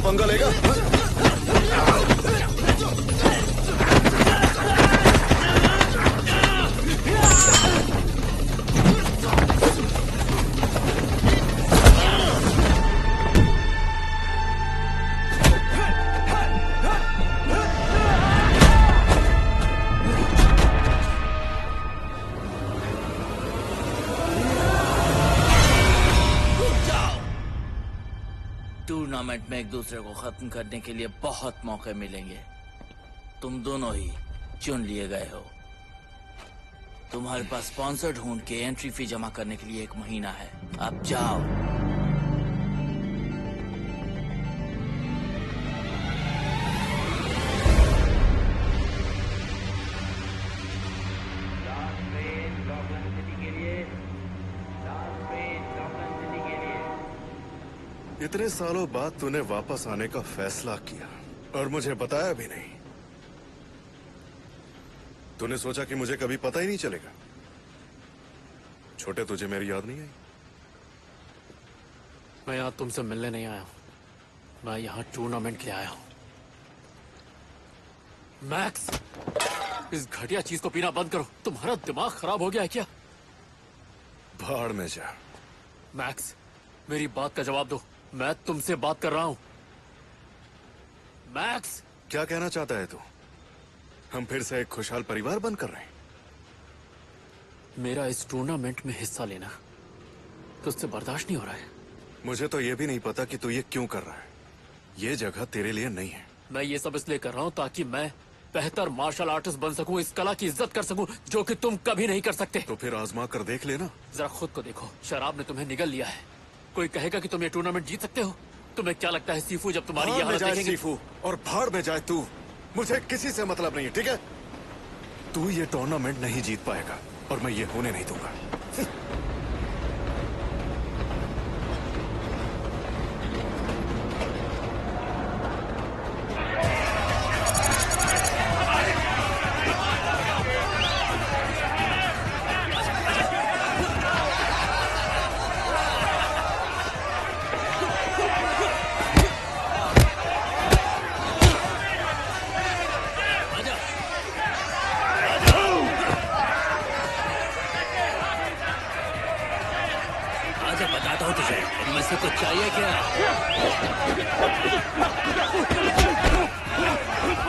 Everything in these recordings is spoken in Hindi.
पंगा लेगा? टूर्नामेंट में एक दूसरे को खत्म करने के लिए बहुत मौके मिलेंगे। तुम दोनों ही चुन लिए गए हो। तुम्हारे पास स्पॉन्सर ढूंढ के एंट्री फी जमा करने के लिए 1 महीना है। अब जाओ। इतने सालों बाद तूने वापस आने का फैसला किया और मुझे बताया भी नहीं। तूने सोचा कि मुझे कभी पता ही नहीं चलेगा? छोटे, तुझे मेरी याद नहीं आई? मैं यहाँ तुमसे मिलने नहीं आया हूँ, मैं यहाँ टूर्नामेंट के लिए आया हूँ। मैक्स, इस घटिया चीज को पीना बंद करो। तुम्हारा दिमाग खराब हो गया है क्या? भाड़ में जा। मैक्स, मेरी बात का जवाब दो। मैं तुमसे बात कर रहा हूँ। मैक्स, क्या कहना चाहता है तू? हम फिर से एक खुशहाल परिवार बनकर रहे हैं। मेरा इस टूर्नामेंट में हिस्सा लेना तुझसे बर्दाश्त नहीं हो रहा है। मुझे तो ये भी नहीं पता कि तू ये क्यों कर रहा है। ये जगह तेरे लिए नहीं है। मैं ये सब इसलिए कर रहा हूँ ताकि मैं बेहतर मार्शल आर्टिस्ट बन सकूं, इस कला की इज्जत कर सकूं जो कि तुम कभी नहीं कर सकते। तो फिर आजमा कर देख लेना। जरा खुद को देखो, शराब ने तुम्हें निगल लिया है। कोई कहेगा कि तुम ये टूर्नामेंट जीत सकते हो? तुम्हें क्या लगता है सीफू जब तुम्हारी ये हालत देखेंगे? सीफू और भाड़ में जाए तू, मुझे किसी से मतलब नहीं है, ठीक है? तू ये टूर्नामेंट नहीं जीत पाएगा और मैं ये होने नहीं दूंगा।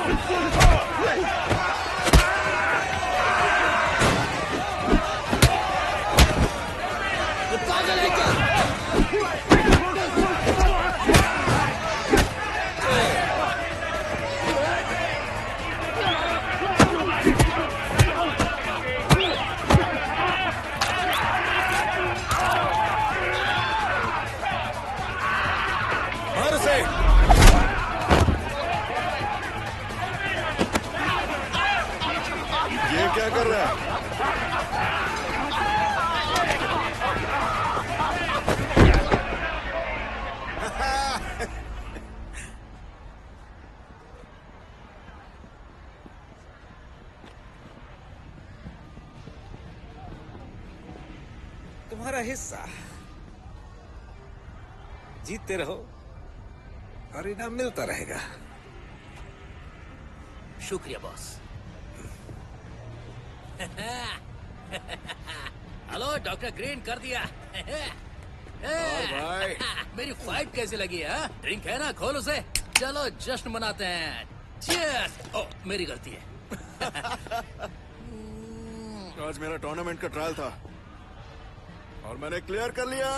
ये पागल है क्या? मार उसे। ये क्या कर रहा है? तुम्हारा हिस्सा। जीतते रहो और इनाम मिलता रहेगा। शुक्रिया बॉस। हेलो डॉक्टर ग्रीन कर दिया। भाई। मेरी फाइट कैसी लगी है? ड्रिंक है ना, खोल उसे। चलो जश्न मनाते हैं। Cheers! ओह मेरी गलती है। आज मेरा टूर्नामेंट का ट्रायल था और मैंने क्लियर कर लिया।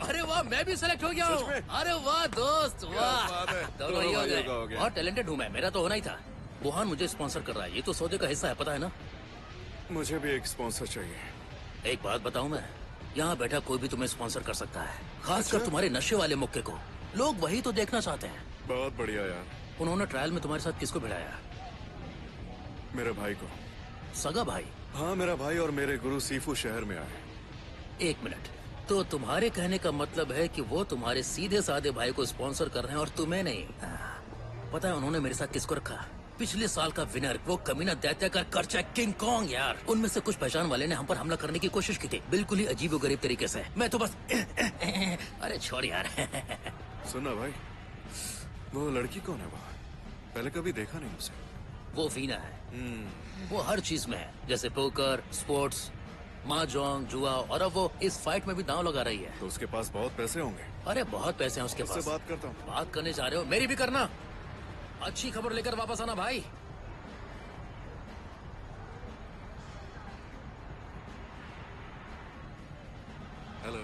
अरे वाह, मैं भी सेलेक्ट हो गया सच हूँ। में? अरे वाह दोस्त, वाह। बात है। दोनों ही हो भाइयों का हो गए। गया। बहुत टैलेंटेड हूँ मैं, मेरा तो होना ही था। वुहान मुझे स्पॉन्सर कर रहा है, ये तो सौदे का हिस्सा है, पता है ना? मुझे भी एक स्पॉन्सर चाहिए। एक बात बताऊं मैं, यहाँ बैठा कोई भी तुम्हें स्पॉन्सर कर सकता है, खासकर अच्छा? तुम्हारे नशे वाले मुक्के को। लोग वही तो देखना चाहते हैं। बहुत बढ़िया यार। उन्होंने ट्रायल में तुम्हारे साथ किसको भिड़ाया? मेरे भाई को। सगा भाई? हाँ, मेरा भाई और मेरे गुरु सीफू शहर में आए। एक मिनट, तो तुम्हारे कहने का मतलब है कि वो तुम्हारे सीधे साधे भाई को स्पॉन्सर कर रहे हैं और तुम्हें नहीं? पता है उन्होंने मेरे साथ किसको रखा? पिछले साल का विनर, वो कमीना दैत्याकार करचा किंग कॉन्ग यार। उनमें से कुछ पहचान वाले ने हम पर हमला करने की कोशिश की थी, बिल्कुल ही अजीबोगरीब तरीके से। मैं तो बस अरे छोड़ यार। सुना भाई, वो लड़की कौन है? वो पहले कभी देखा नहीं उसे। वो वीना है। वो हर चीज में है, जैसे पोकर, स्पोर्ट्स, mahjong, जुआ, और अब वो इस फाइट में भी दांव लगा रही है। तो उसके पास बहुत पैसे होंगे। अरे बहुत पैसे हैं उसके उससे पास। बात करता हूँ। बात करने जा रहे हो? मेरी भी करना। अच्छी खबर लेकर वापस आना भाई। Hello,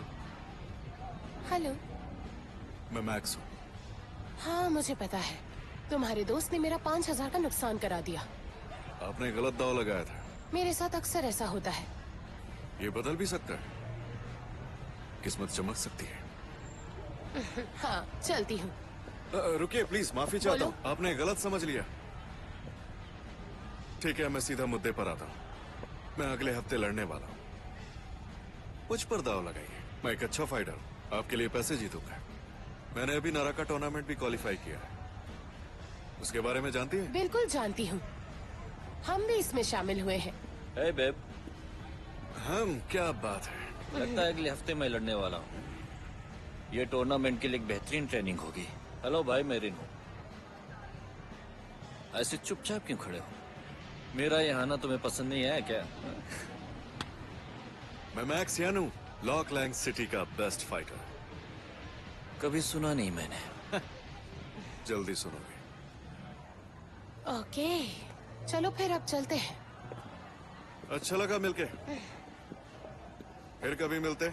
hello. मैं मैक्स हूँ। हाँ मुझे पता है, तुम्हारे दोस्त ने मेरा 5,000 का नुकसान करा दिया। आपने गलत दाव लगाया था। मेरे साथ अक्सर ऐसा होता है। ये बदल भी सकता है। किस्मत चमक सकती है। हाँ चलती हूँ। रुकिए प्लीज, माफी चाहता बोलो। हूँ। आपने गलत समझ लिया। ठीक है, मैं सीधा मुद्दे पर आता हूँ। मैं अगले हफ्ते लड़ने वाला हूँ। मुझ पर दाव लगाइए। मैं एक अच्छा फाइटर हूँ, आपके लिए पैसे जीतूंगा। मैंने अभी नाराका टूर्नामेंट भी क्वालिफाई किया है। उसके बारे में जानती हैं? बिल्कुल जानती हूँ, हम भी इसमें शामिल हुए हैं। हे बेब, हम, क्या बात है। लगता है अगले हफ्ते मैं लड़ने वाला हूँ। ये टूर्नामेंट के लिए एक बेहतरीन ट्रेनिंग होगी। हेलो भाई, मैं रिन हूँ। ऐसे चुपचाप क्यों खड़े हो? मेरा यहाँ आना तुम्हें पसंद नहीं आया क्या? मैं मैक्स यान हूँ, लॉक लैंग सिटी का बेस्ट फाइटर। कभी सुना नहीं मैंने। जल्दी सुनोगे। ओके चलो फिर अब चलते हैं। अच्छा लगा मिलके। फिर कभी मिलते।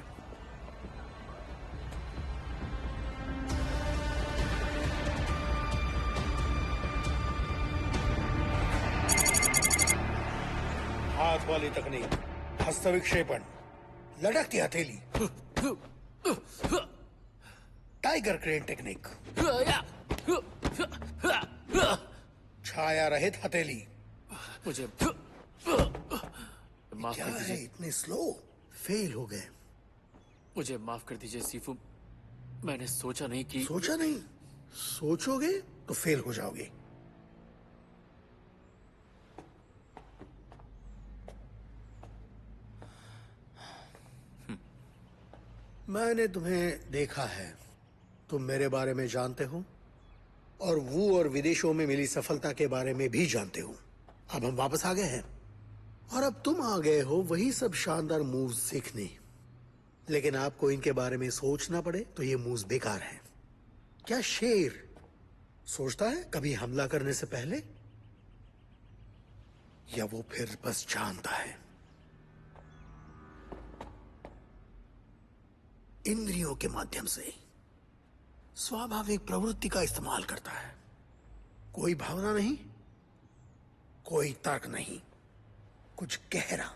हाथ वाली तकनीक, हस्तविक्षेपण, लटकती हथेली, टाइगर क्रेन टेक्निक, छाया रहित हथेली। मुझे माफ क्या कर है दीजिए, इतने स्लो? फेल हो गए। मुझे माफ कर दीजिए सीफू। मैंने सोचा नहीं कि सोचा नहीं, सोचोगे तो फेल हो जाओगे। मैंने तुम्हें देखा है, तुम मेरे बारे में जानते हो और वो और विदेशों में मिली सफलता के बारे में भी जानते हो। अब हम वापस आ गए हैं और अब तुम आ गए हो वही सब शानदार मूव्स सीखने। लेकिन आपको इनके बारे में सोचना पड़े तो ये मूव्स बेकार हैं। क्या शेर सोचता है कभी हमला करने से पहले? या वो फिर बस जानता है? इंद्रियों के माध्यम से स्वाभाविक प्रवृत्ति का इस्तेमाल करता है। कोई भावना नहीं, कोई तर्क नहीं, कुछ गहरा।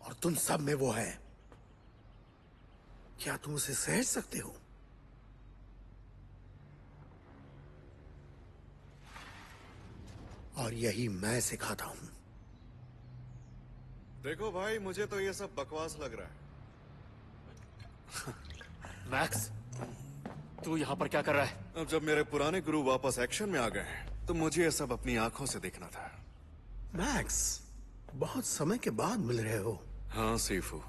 और तुम सब में वो है। क्या तुम उसे सहज सकते हो? और यही मैं सिखाता हूं। देखो भाई, मुझे तो ये सब बकवास लग रहा है। मैक्स, तू यहाँ पर क्या कर रहा है? अब जब मेरे पुराने गुरु वापस एक्शन में आ गए हैं, तो मुझे ये सब अपनी आंखों से देखना था। मैक्स, बहुत समय के बाद मिल रहे हो। हाँ सीफू,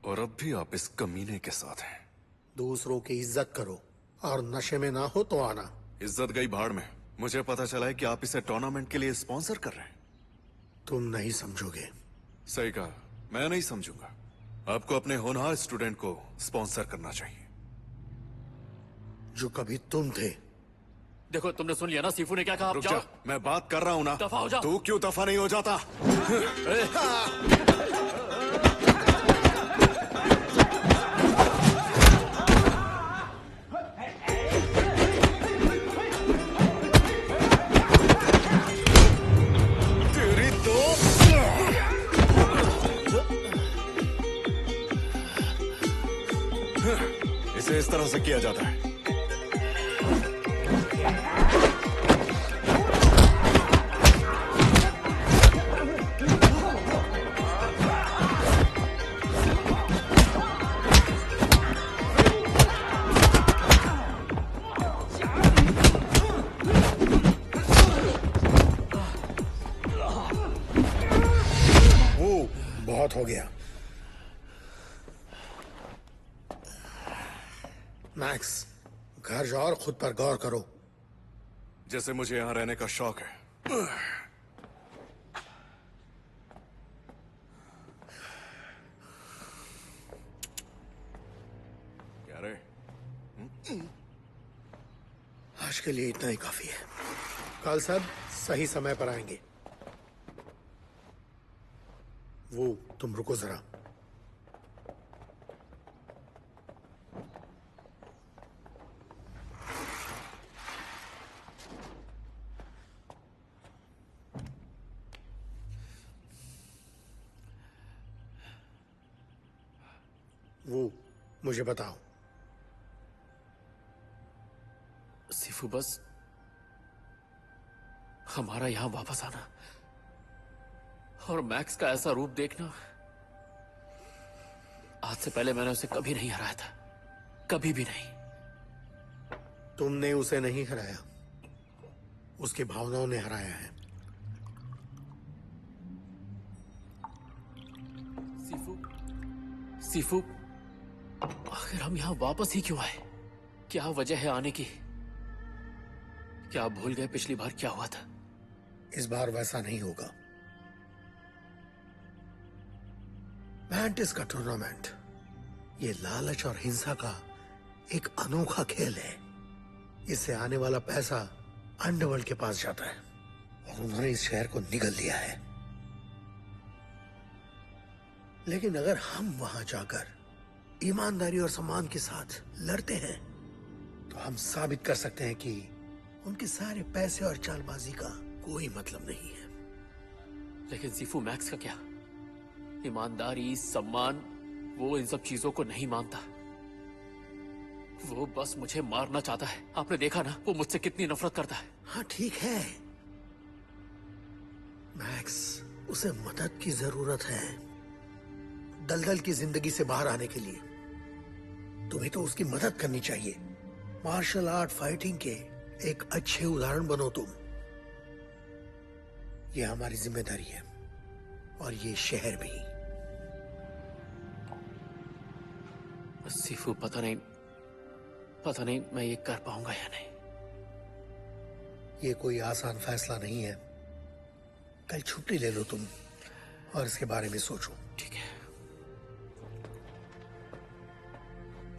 और अब भी आप इस कमीने के साथ हैं। दूसरों की इज्जत करो और नशे में ना हो तो आना। इज्जत गई भाड़ में। मुझे पता चला है कि आप इसे टूर्नामेंट के लिए स्पॉन्सर कर रहे हैं। तुम नहीं समझोगे। सही कहा, मैं नहीं समझूंगा। आपको अपने होनहार स्टूडेंट को स्पॉन्सर करना चाहिए। जो कभी तुम थे। देखो, तुमने सुन लिया ना सीफू ने क्या कहा? रुक जाओ। जा, मैं बात कर रहा हूं ना। दफा हो जा। तू क्यों दफा नहीं हो जाता? तेरी तो इसे इस तरह से किया जाता है। बहुत हो गया। मैक्स, घर जाओ और खुद पर गौर करो। जैसे मुझे यहां रहने का शौक है। क्या रे? आज के लिए इतना ही काफी है। कल सब सही समय पर आएंगे। वो, तुम रुको जरा। वो, मुझे बताओ। सीफू, बस हमारा यहां वापस आना और मैक्स का ऐसा रूप देखना। आज से पहले मैंने उसे कभी नहीं हराया था, कभी भी नहीं। तुमने उसे नहीं हराया, उसकी भावनाओं ने हराया है। सीफू, सीफू, आखिर हम यहां वापस ही क्यों आए? क्या वजह है आने की? क्या आप भूल गए पिछली बार क्या हुआ था? इस बार वैसा नहीं होगा। मैंटिस का टूर्नामेंट ये लालच और हिंसा का एक अनोखा खेल है। इससे आने वाला पैसा अंडरवर्ल्ड के पास जाता है और उन्होंने इस शहर को निगल लिया है। लेकिन अगर हम वहां जाकर ईमानदारी और सम्मान के साथ लड़ते हैं तो हम साबित कर सकते हैं कि उनके सारे पैसे और चालबाजी का कोई मतलब नहीं है। लेकिन सीफू, मैक्स का क्या? ईमानदारी, सम्मान, वो इन सब चीजों को नहीं मानता। वो बस मुझे मारना चाहता है। आपने देखा ना वो मुझसे कितनी नफरत करता है। हाँ ठीक है मैक्स, उसे मदद की जरूरत है दलदल की जिंदगी से बाहर आने के लिए। तुम्हें तो उसकी मदद करनी चाहिए। मार्शल आर्ट फाइटिंग के एक अच्छे उदाहरण बनो तुम। ये हमारी जिम्मेदारी है और ये शहर भी। सीफू, पता नहीं मैं ये कर पाऊंगा या नहीं। ये कोई आसान फैसला नहीं है। कल छुट्टी ले लो तुम और इसके बारे में सोचो। ठीक है,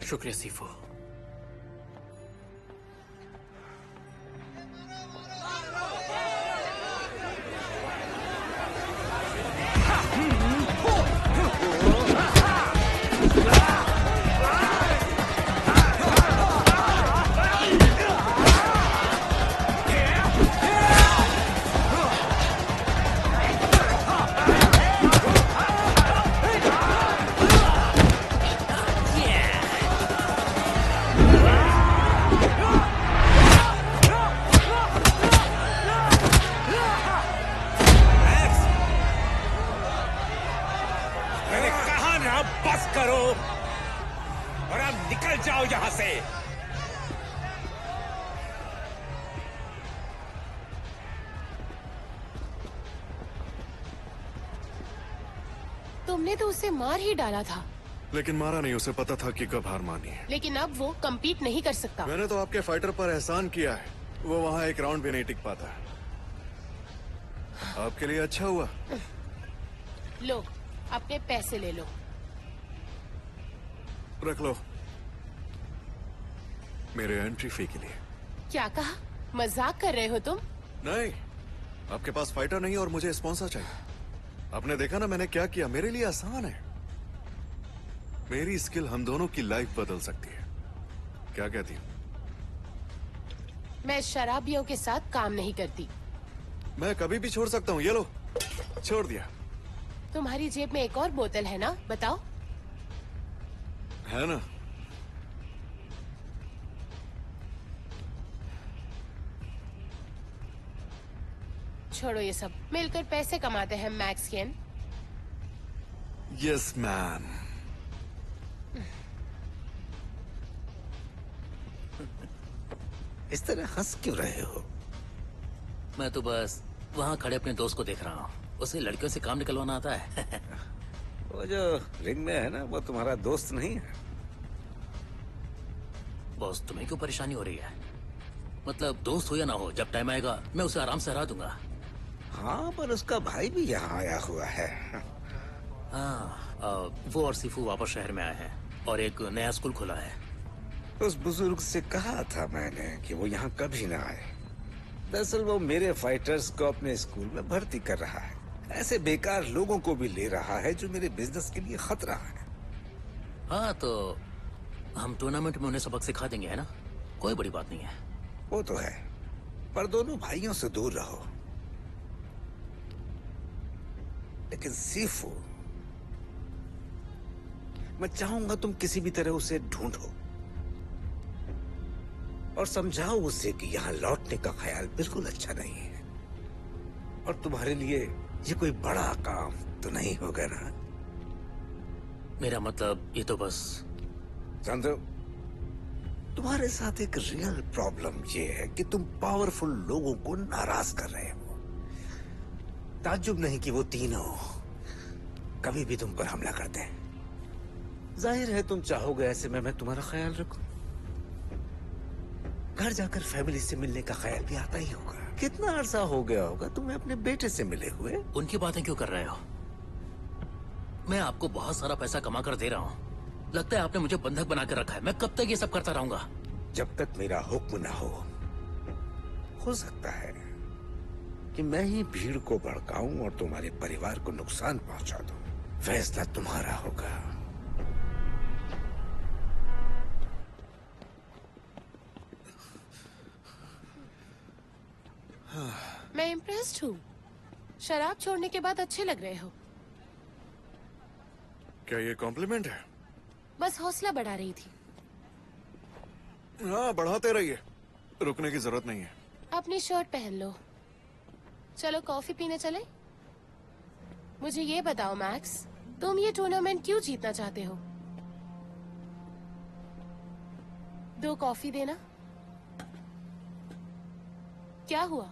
शुक्रिया सीफू। और अब निकल जाओ यहां से। तुमने तो उसे मार ही डाला था, लेकिन मारा नहीं, उसे पता था कि कब हार मानी है। लेकिन अब वो कम्पीट नहीं कर सकता। मैंने तो आपके फाइटर पर एहसान किया है, वो वहाँ एक राउंड भी नहीं टिक पाता। आपके लिए अच्छा हुआ। लो, अपने पैसे ले लो। रख लो, मेरे एंट्री फी के लिए। क्या कहा? मजाक कर रहे हो तुम? नहीं, आपके पास फाइटर नहीं और मुझे स्पॉन्सर चाहिए। आपने देखा ना मैंने क्या किया, मेरे लिए आसान है। मेरी स्किल हम दोनों की लाइफ बदल सकती है। क्या कहती हो? मैं शराबियों के साथ काम नहीं करती। मैं कभी भी छोड़ सकता हूँ। ये लो, छोड़ दिया। तुम्हारी जेब में एक और बोतल है ना? बताओ। है ना? छोड़ो ये सब, मिलकर पैसे कमाते हैं मैक्स केन। Yes ma'am. इस तरह हंस क्यों रहे हो? मैं तो बस वहाँ खड़े अपने दोस्त को देख रहा हूँ। उसे लड़कियों से काम निकलवाना आता है। वो जो रिंग में है ना, वो तुम्हारा दोस्त नहीं है। बॉस, तुम्हें क्यों परेशानी हो रही है? मतलब दोस्त हो या ना हो, जब टाइम आएगा मैं उसे आराम से हरा दूंगा। हाँ, पर उसका भाई भी यहाँ आया हुआ है। हाँ, वो और सिफू वापस शहर में आए हैं और एक नया स्कूल खुला है। उस बुजुर्ग से कहा था मैंने कि वो यहाँ कभी ना आए। दरअसल वो मेरे फाइटर्स को अपने स्कूल में भर्ती कर रहा है। ऐसे बेकार लोगों को भी ले रहा है जो मेरे बिजनेस के लिए खतरा है। हाँ, तो हम टूर्नामेंट में उन्हें सबक सिखा देंगे, है ना? कोई बड़ी बात नहीं है। वो तो है, पर दोनों भाइयों से दूर रहो। लेकिन सीफू, मैं चाहूंगा तुम किसी भी तरह उसे ढूंढो और समझाओ उसे कि यहाँ लौटने का ख्याल बिल्कुल अच्छा नहीं है। और तुम्हारे लिए ये कोई बड़ा काम तो नहीं होगा ना? मेरा मतलब ये तो बस जानते हो, तुम्हारे साथ एक रियल प्रॉब्लम ये है कि तुम पावरफुल लोगों को नाराज कर रहे हो। ताज्जुब नहीं कि वो तीनों कभी भी तुम पर हमला करते हैं। जाहिर है तुम चाहोगे ऐसे में मैं तुम्हारा ख्याल रखूं। घर जाकर फैमिली से मिलने का ख्याल भी आता ही होगा। कितना अरसा हो गया होगा तुम्हें अपने बेटे से मिले हुए? उनकी बातें क्यों कर रहे हो? मैं आपको बहुत सारा पैसा कमा कर दे रहा हूँ। लगता है आपने मुझे बंधक बना कर रखा है। मैं कब तक ये सब करता रहूंगा? जब तक मेरा हुक्म ना हो सकता है कि मैं ही भीड़ को भड़काऊं और तुम्हारे परिवार को नुकसान पहुंचा दूं। फैसला तुम्हारा होगा। मैं इम्प्रेस्ड हूँ। शराब छोड़ने के बाद अच्छे लग रहे हो। क्या ये कॉम्प्लीमेंट है? बस हौसला बढ़ा रही थी। हाँ, बढ़ाते रहिए, रुकने की जरूरत नहीं है। अपनी शर्ट पहन लो। चलो कॉफी पीने चले। मुझे ये बताओ मैक्स, तुम ये टूर्नामेंट क्यों जीतना चाहते हो? 2 कॉफी देना। क्या हुआ?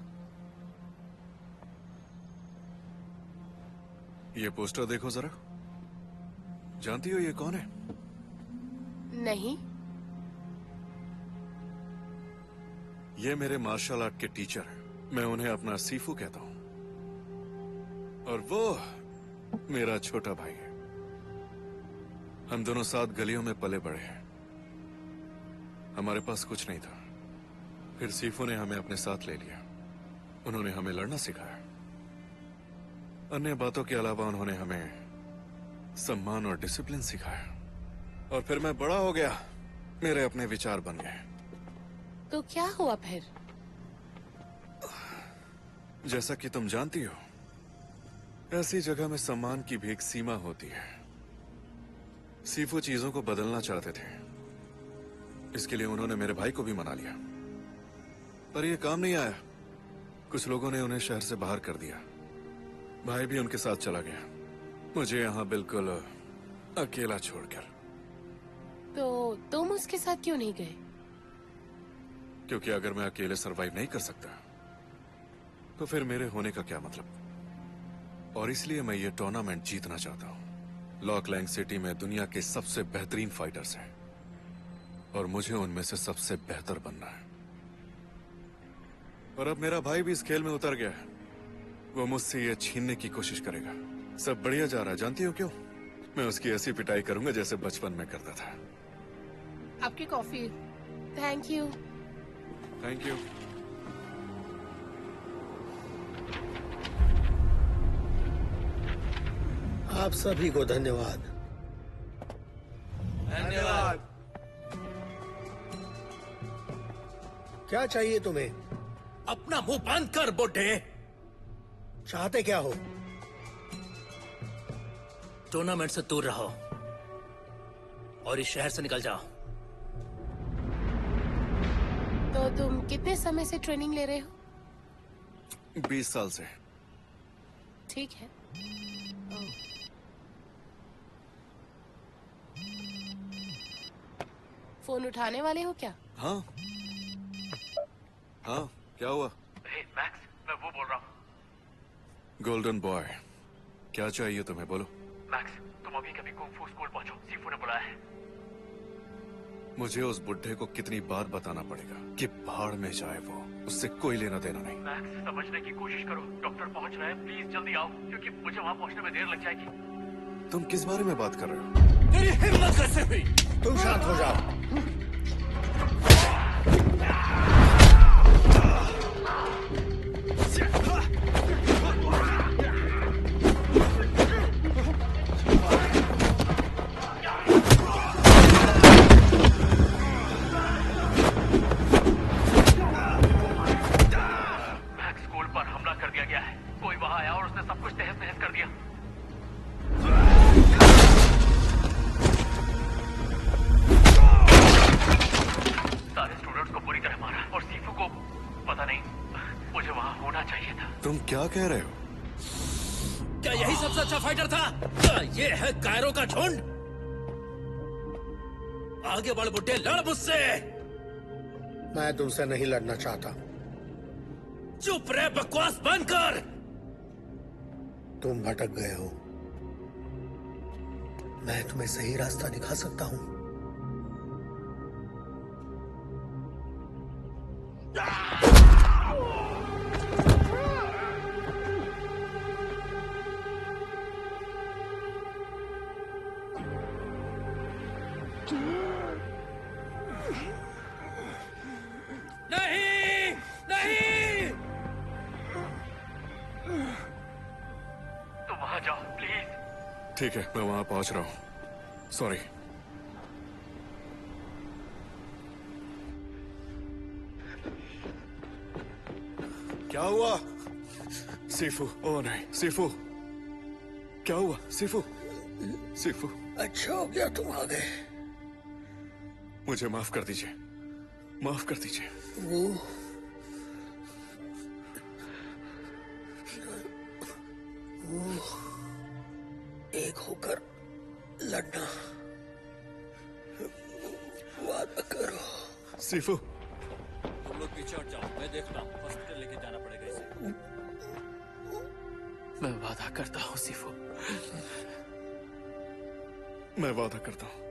ये पोस्टर देखो जरा। जानती हो ये कौन है? नहीं। ये मेरे मार्शल आर्ट के टीचर हैं। मैं उन्हें अपना सीफू कहता हूँ और वो मेरा छोटा भाई है। हम दोनों साथ गलियों में पले बड़े हैं। हमारे पास कुछ नहीं था, फिर सीफू ने हमें अपने साथ ले लिया। उन्होंने हमें लड़ना सिखाया। अन्य बातों के अलावा उन्होंने हमें सम्मान और डिसिप्लिन सिखाया। और फिर मैं बड़ा हो गया, मेरे अपने विचार बन गए। तो क्या हुआ फिर? जैसा कि तुम जानती हो, ऐसी जगह में सम्मान की भी एक सीमा होती है। सीफू चीजों को बदलना चाहते थे, इसके लिए उन्होंने मेरे भाई को भी मना लिया, पर यह काम नहीं आया। कुछ लोगों ने उन्हें शहर से बाहर कर दिया। भाई भी उनके साथ चला गया, मुझे यहाँ बिल्कुल अकेला छोड़कर। तो तुम उसके साथ क्यों नहीं गए? क्योंकि अगर मैं अकेले सरवाइव नहीं कर सकता तो फिर मेरे होने का क्या मतलब। और इसलिए मैं ये टूर्नामेंट जीतना चाहता हूँ। लॉकलैंग सिटी में दुनिया के सबसे बेहतरीन फाइटर्स हैं और मुझे उनमें से सबसे बेहतर बनना है। और अब मेरा भाई भी इस खेल में उतर गया है। वो मुझसे ये छीनने की कोशिश करेगा। सब बढ़िया जा रहा है, जानती हो क्यों? मैं उसकी ऐसी पिटाई करूंगा जैसे बचपन में करता था। आपकी coffee. Thank you. Thank you. आप सभी को धन्यवाद। धन्यवाद। क्या चाहिए तुम्हें? अपना मुंह बंद कर बुड्ढे। चाहते क्या हो? टूर्नामेंट से दूर रहो और इस शहर से निकल जाओ। तो तुम कितने समय से ट्रेनिंग ले रहे हो? 20 साल से। ठीक है। फोन उठाने वाले हो क्या? हाँ हाँ, क्या हुआ? मैक्स, मैं वो बोल रहा हूँ। गोल्डन बॉय, क्या चाहिए तुम्हें, बोलो। मैक्स, तुम अभी कभी कुंग-फू स्कूल पहुंचो, सीफू ने बुलाया है। मुझे उस बुड्ढे को कितनी बार बताना पड़ेगा कि भाड़ में जाए वो, उससे कोई लेना देना नहीं। मैक्स, समझने की कोशिश करो। डॉक्टर पहुंच रहे हैं, प्लीज जल्दी आओ, क्योंकि मुझे वहां पहुंचने में देर लग जाएगी। तुम किस बारे में बात कर रहे हो? तेरी हिम्मत कैसे हुई? तुम शांत हो जाओ। मैक्स, स्कूल पर हमला कर दिया गया है। कोई वहां आया और उसने सब कुछ तहस-नहस कर दिया। सारे स्टूडेंट्स को बुरी तरह मारा और सीफू को पता नहीं, मुझे वहां होना चाहिए था। तुम क्या कह रहे हो? क्या यही सबसे अच्छा फाइटर था? क्या ये है कायरों का झुंड? आगे बढ़ बुड्ढे, लड़ मुझसे। मैं तुमसे नहीं लड़ना चाहता। चुप रहे, बकवास बंद कर। तुम भटक गए हो। मैं तुम्हें सही रास्ता दिखा सकता हूं। नहीं, नहीं। तुम वहां जाओ, प्लीज। ठीक है, मैं वहां पहुंच रहा हूं। सॉरी। क्या हुआ? सीफू, ओ नहीं, सीफू। क्या हुआ सीफू? सीफू, अच्छा हो गया तुम आ गए। मुझे माफ कर दीजिए, माफ कर दीजिए। वो एक होकर लड़ना वादा करो। सीफू, तुम लोग पीछे हट जाओ, मैं देखता हूँ। हॉस्पिटल लेके जाना पड़ेगा इसे। मैं वादा करता हूँ सीफू। मैं वादा करता हूं।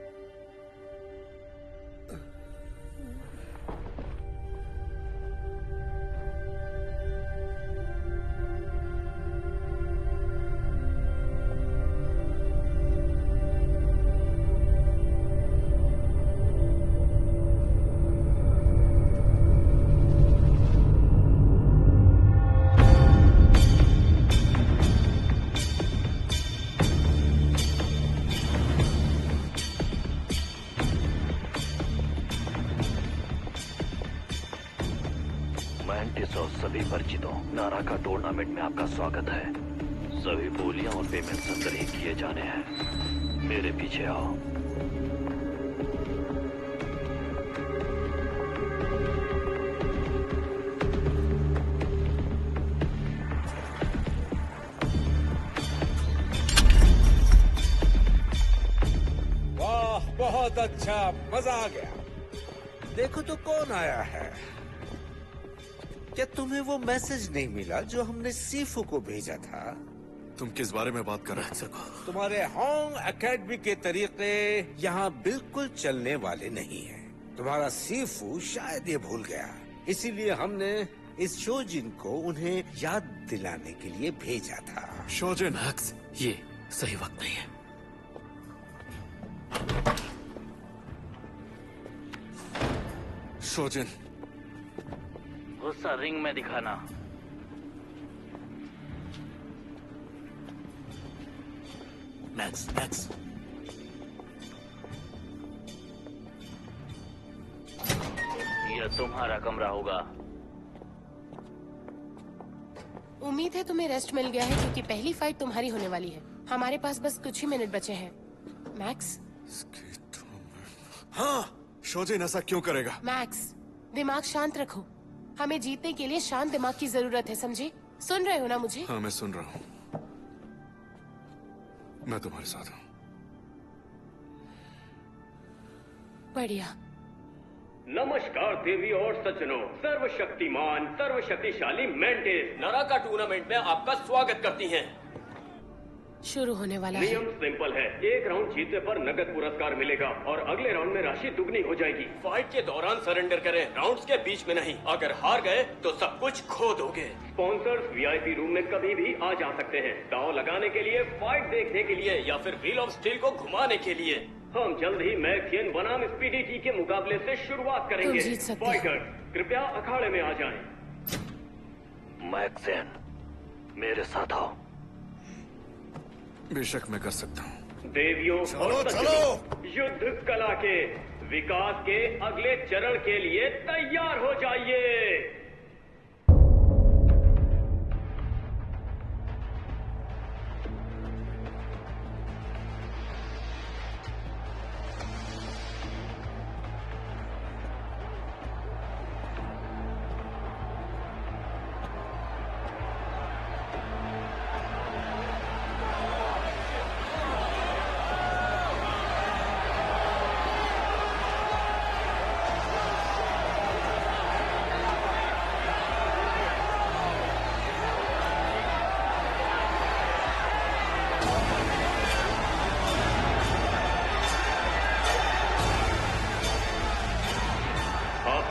और सभी परिचितों, नारा का टूर्नामेंट में आपका स्वागत है। सभी बोलियां और पेमेंट संग्रहित किए जाने हैं। मेरे पीछे आओ। वाह, बहुत बहुत अच्छा, मजा आ गया। देखो तो कौन आया है। क्या तुम्हें वो मैसेज नहीं मिला जो हमने सीफू को भेजा था? तुम किस बारे में बात कर रहे हो? तुम्हारे होंग एकेडमी के तरीके यहाँ बिल्कुल चलने वाले नहीं हैं। तुम्हारा सीफू शायद ये भूल गया, इसीलिए हमने इस शोजिन को उन्हें याद दिलाने के लिए भेजा था। शोजिन? मैक्स, ये सही वक्त नहीं है। शोजिन, गुस्सा रिंग में दिखाना। मैक्स, मैक्स, यह तुम्हारा कमरा होगा। उम्मीद है तुम्हें रेस्ट मिल गया है, क्योंकि पहली फाइट तुम्हारी होने वाली है। हमारे पास बस कुछ ही मिनट बचे हैं। मैक्स। हाँ, शोजिन ऐसा क्यों करेगा? मैक्स, दिमाग शांत रखो। हमें जीतने के लिए शांत दिमाग की जरूरत है, समझे? सुन रहे हो ना मुझे? हाँ, मैं सुन रहा हूँ। मैं तुम्हारे साथ हूँ। बढ़िया। नमस्कार देवी और सज्जनों, सर्वशक्तिमान सर्वशक्तिशाली मेंटिस नाराका टूर्नामेंट में आपका स्वागत करती हैं। शुरू होने वाला है। नियम सिंपल है, एक राउंड जीतने पर नगद पुरस्कार मिलेगा और अगले राउंड में राशि दुगनी हो जाएगी। फाइट के दौरान सरेंडर करें, राउंड्स के बीच में नहीं। अगर हार गए तो सब कुछ खो दोगे। स्पॉन्सर्स वीआईपी रूम में कभी भी आ जा सकते हैं, दांव लगाने के लिए, फाइट देखने के लिए या फिर व्हील ऑफ स्टील को घुमाने के लिए। हम जल्द ही मैक्सियन बनाम स्पीडी जी के मुकाबले से शुरुआत करेंगे। तुम जीत सकते हो। फाइटर्स कृपया अखाड़े में आ जाएं। मैक्सियन, मेरे साथ आओ। बेशक मैं कर सकता हूँ। देवियों और सज्जनों, युद्ध कला के विकास के अगले चरण के लिए तैयार हो जाइए।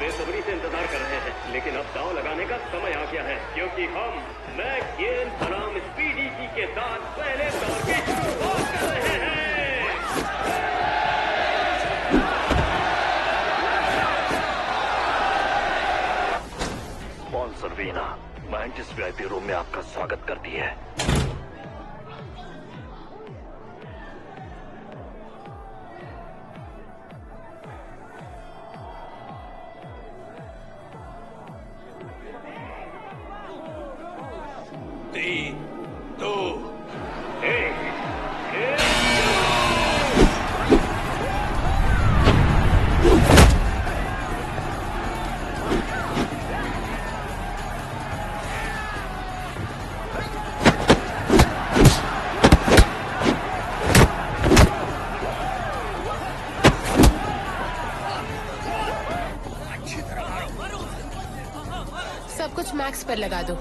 बेसब्री से इंतजार कर रहे हैं, लेकिन अब दांव लगाने का समय आ गया है, क्योंकि हम मैक्सियन बनाम स्पीडी जी के साथ पहले दौर की शुरुआत कर रहे हैं। Sponsor Veena mantis VIP room में आपका स्वागत करती है। सब कुछ मैक्स पर लगा दो।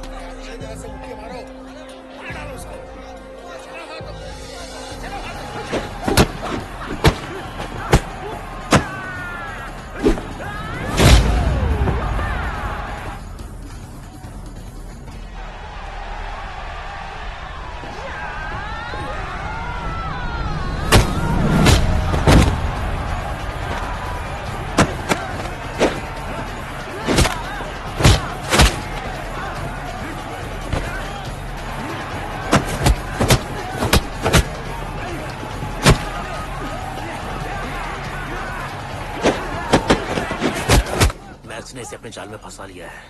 ने इसे अपने जाल में फंसा लिया है।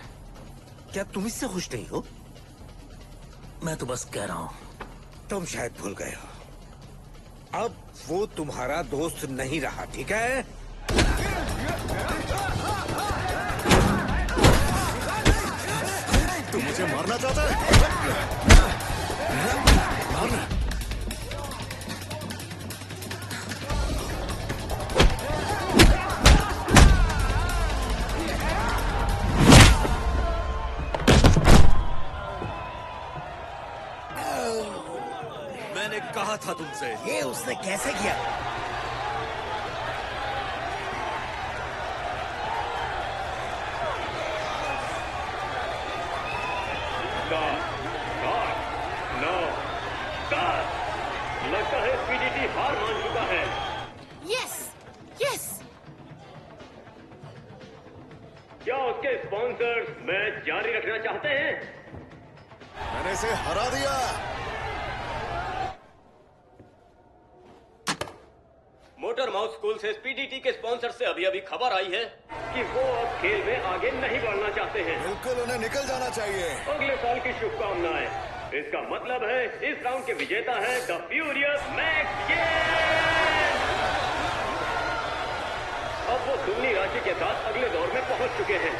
क्या तुम इससे खुश नहीं हो? मैं तो बस कह रहा हूं। तुम शायद भूल गए हो, अब वो तुम्हारा दोस्त नहीं रहा, ठीक है? तुम मुझे मारना चाहता है? मारना। कहा था तुमसे। ये उसने कैसे किया? लगता है पीडीटी हार मान चुका है। Yes yes. क्या उसके स्पॉन्सर्स मैच जारी रखना चाहते हैं? मैंने इसे हरा दिया। मोटर माउथ स्कूल से पीडीटी के स्पॉन्सर से अभी अभी खबर आई है कि वो अब खेल में आगे नहीं बढ़ना चाहते हैं। बिल्कुल उन्हें निकल जाना चाहिए। अगले साल की शुभकामनाएं। इसका मतलब है इस राउंड के विजेता है द फ्यूरियस मैक्स। अब वो दुगनी राशि के साथ अगले दौर में पहुंच चुके हैं।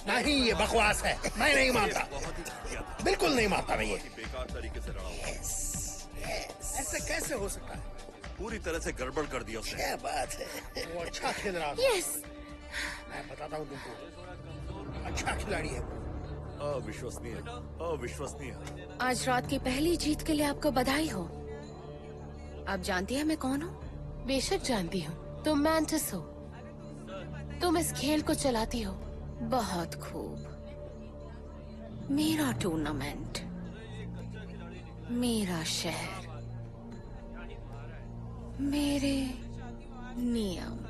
नहीं, ये बकवास है। मैं नहीं मानता, बिल्कुल नहीं मानता मैं ये। बेकार तरीके से लड़ा। ऐसे कैसे हो सकता है? पूरी तरह से गड़बड़ कर दिया उसने। क्या बात है, वो अच्छा खेल रहा था। यस, मैं बताता हूँ तुमको, अच्छा खिलाड़ी है वो। अविश्वसनीय, अविश्वसनीय। आज रात की पहली जीत के लिए आपको बधाई हो। आप जानती हैं मैं कौन हूँ? बेशक जानती हूँ। तुम मैंटिस हो। तुम इस खेल को चलाती हो। बहुत खूब। मेरा टूर्नामेंट, मेरा शहर, मेरे नियम।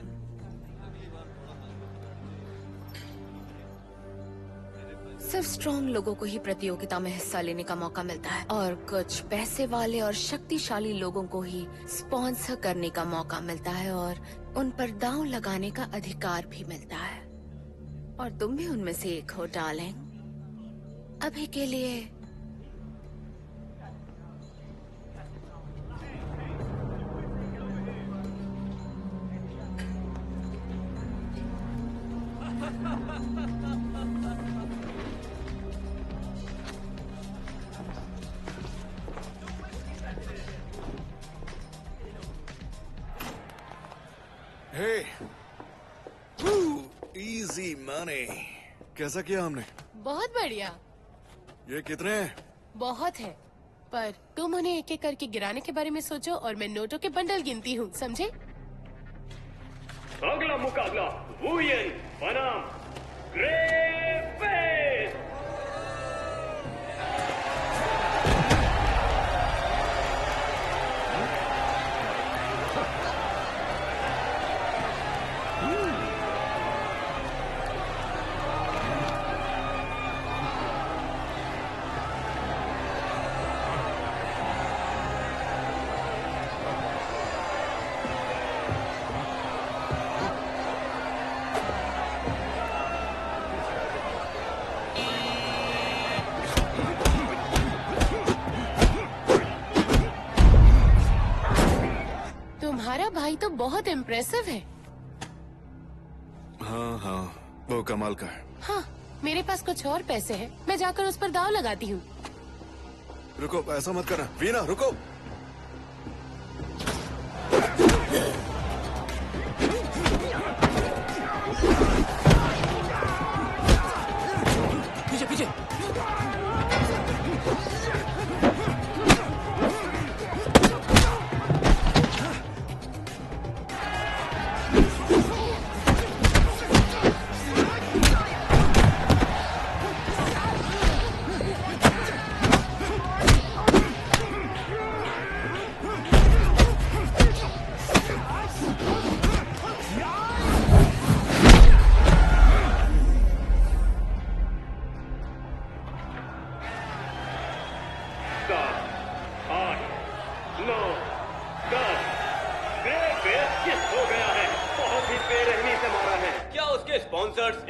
सिर्फ स्ट्रॉन्ग लोगों को ही प्रतियोगिता में हिस्सा लेने का मौका मिलता है और कुछ पैसे वाले और शक्तिशाली लोगों को ही स्पॉन्सर करने का मौका मिलता है और उन पर दांव लगाने का अधिकार भी मिलता है। और तुम भी उनमें से एक हो डार्लिंग। अभी के लिए इजी मनी। कैसा किया हमने? बहुत बढ़िया। ये कितने हैं? बहुत है, पर तुम उन्हें एक एक करके गिराने के बारे में सोचो और मैं नोटों के बंडल गिनती हूँ, समझे? अगला मुकाबला वुयेन बनाम ग्रेफेस। तुम्हारा भाई तो बहुत इम्प्रेसिव है। हाँ हाँ, वो कमाल का है। हाँ, मेरे पास कुछ और पैसे हैं, मैं जाकर उस पर दाव लगाती हूँ। रुको, ऐसा मत करना। वीना रुको। पीछे पीछे।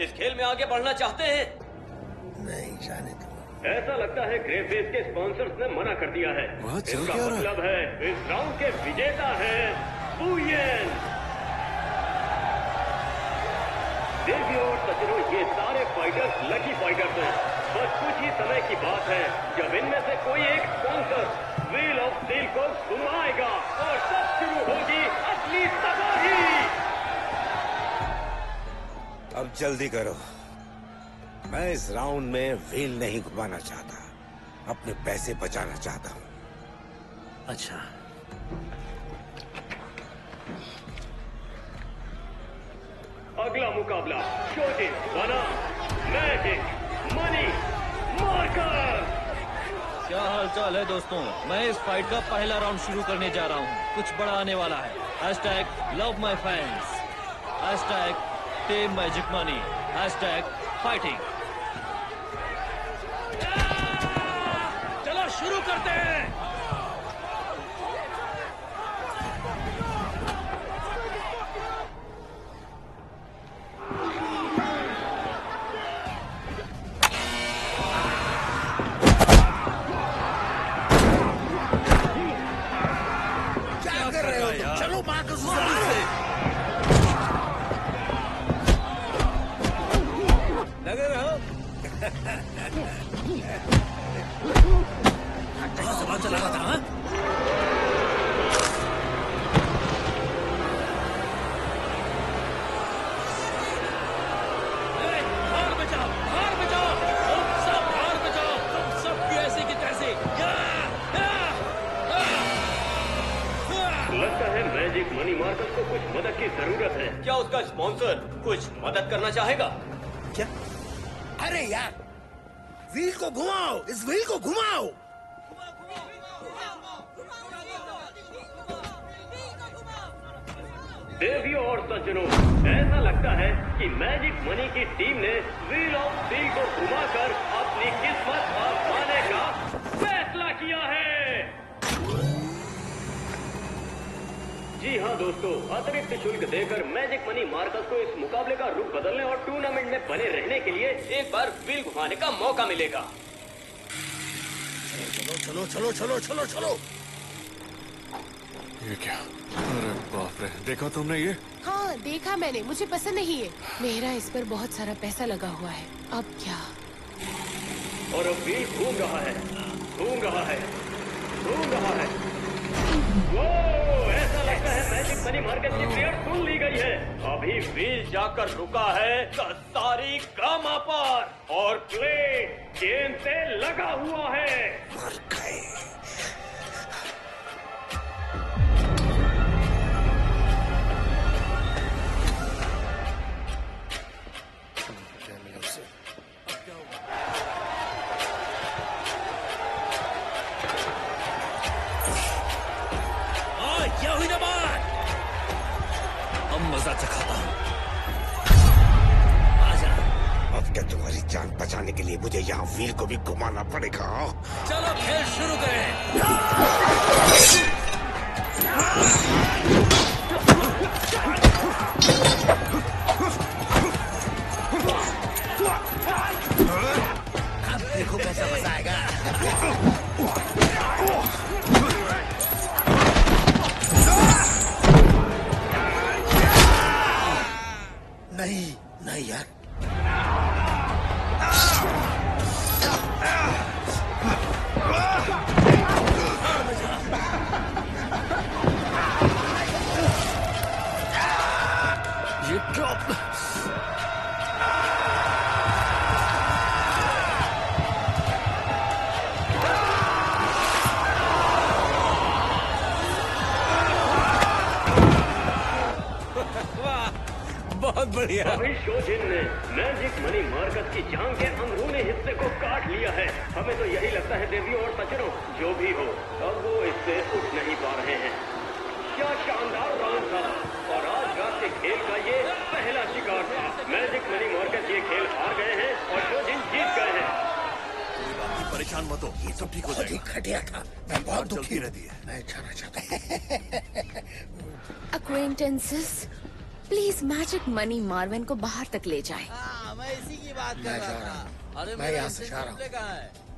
इस खेल में आगे बढ़ना चाहते हैं? नहीं, जाने दो। ऐसा लगता है ग्रेफेस के स्पॉन्सर्स ने मना कर दिया है। इसका मतलब है इस राउंड के विजेता है वुयेन। देवी और सचिनो, ये सारे फाइटर्स लकी फाइटर्स हैं। बस कुछ ही समय की बात है जब इनमें से कोई एक स्पॉन्सर व्हील ऑफ स्टील को घुमाएगा और तब शुरू होगी असली तबाही। अब जल्दी करो। मैं इस राउंड में व्हील नहीं घुमाना चाहता, अपने पैसे बचाना चाहता हूँ। अच्छा, अगला मुकाबला शोजिन बनाम मैजिक मनी मार्कर। क्या हालचाल है दोस्तों? मैं इस फाइट का पहला राउंड शुरू करने जा रहा हूँ। कुछ बड़ा आने वाला है। Hashtag love my fans, hashtag team magic money, hashtag fighting. चलो शुरू करते हैं। क्या कर रहे हो तुम? चलो मार्कस से। लगे रहो। कहाँ से बात चला रहा था? हाँ? हार बचाओ, हार बचाओ, तुम सब हार बचाओ, तुम सब की ऐसी की तैसी। लगता है मैजिक मनी मार्कर को कुछ मदद की जरूरत है। क्या उसका स्पॉन्सर कुछ मदद करना चाहेगा? क्या? अरे यार, व्हील को घुमाओ, इस व्हील को घुमाओ। देवियों और सज्जनों, ऐसा लगता है कि मैजिक मनी की टीम ने व्हील ऑफ स्टील को घुमाकर अपनी किस्मत आजमाने का फैसला किया है। जी हाँ दोस्तों, अतिरिक्त शुल्क देकर मैजिक मनी मार्कस को इस मुकाबले का रुख बदलने और टूर्नामेंट में बने रहने के लिए एक बार व्हील घुमाने का मौका मिलेगा। चलो चलो चलो चलो चलो चलो। ये क्या? अरे बाप रे, देखा तुमने ये? हाँ देखा मैंने, मुझे पसंद नहीं है। मेरा इस पर बहुत सारा पैसा लगा हुआ है। अब क्या? और अब व्हील घूम रहा है, घूम रहा है, घूम रहा है। वो ऐसा लगता है मैजिक मनी मार्केट की प्लेयर सुन ली गई है। अभी व्हील जाकर रुका है सारी गामा पर और प्ले चेन से लगा हुआ है। मर गए। क्या हुई ना बात? अब मजा चखाता हूँ। आजा। अब क्या तुम्हारी जान बचाने के लिए मुझे यहाँ व्हील को भी घुमाना पड़ेगा? चलो खेल शुरू करें। अब देखो कैसा मजा आएगा। नहीं नहीं यार, ये ड्रॉप। बहुत बढ़िया। अभी शोजिन ने मैजिक मनी मार्कस की जांग के अंदरूनी हिस्से को काट लिया है। हमें तो यही लगता है देवियों और सज्जनों, जो भी हो अब वो इससे उठ नहीं पा रहे हैं। क्या शानदार राउंड था और आज रात के खेल का ये पहला शिकार था। मैजिक मनी मार्कस ये खेल हार गए हैं और शोजिन जीत गए हैं। परेशान मत हो, ये सब ठीक हो जाएगा। घटिया था, मैं बहुत दुखी रहती है। मैं जाना चाहता। Acquaintances, please magic money Marvin को बाहर तक ले जाए। मैं इसी की बात मैं जा रहा हूँ। अरे मैं यहाँ से जा रहा हूँ।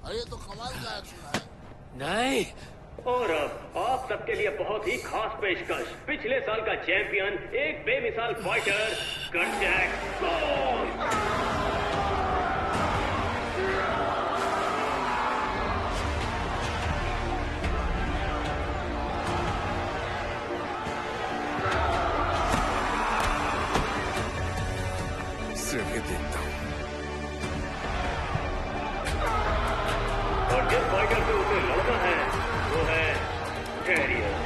अरे तो कमाल का एक्शन है। नहीं, और अब आप सबके लिए बहुत ही खास पेशकश। पिछले साल का चैंपियन, एक बेमिसाल फाइटर कर्जैक कौन। से भी देखता हूँ। और जिस फाइटर से उसे लड़ना है वो है Darius.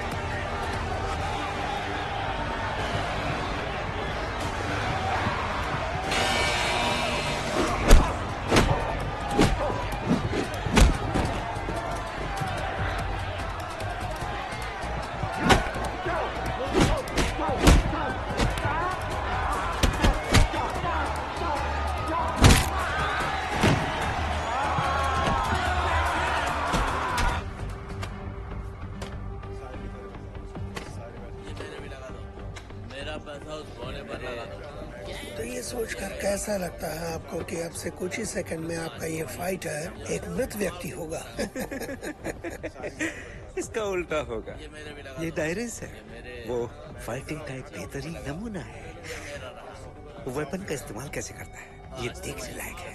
मेरा पैसा उस कोने पर लगा दो। तो ये सोचकर कैसा लगता है आपको कि अब से कुछ ही सेकंड में आपका ये फाइटर एक मृत व्यक्ति होगा? इसका उल्टा होगा। ये डायरेस है। वो फाइटिंग का एक बेहतरीन नमूना है। वो वेपन का इस्तेमाल कैसे करता है ये देखने लायक है।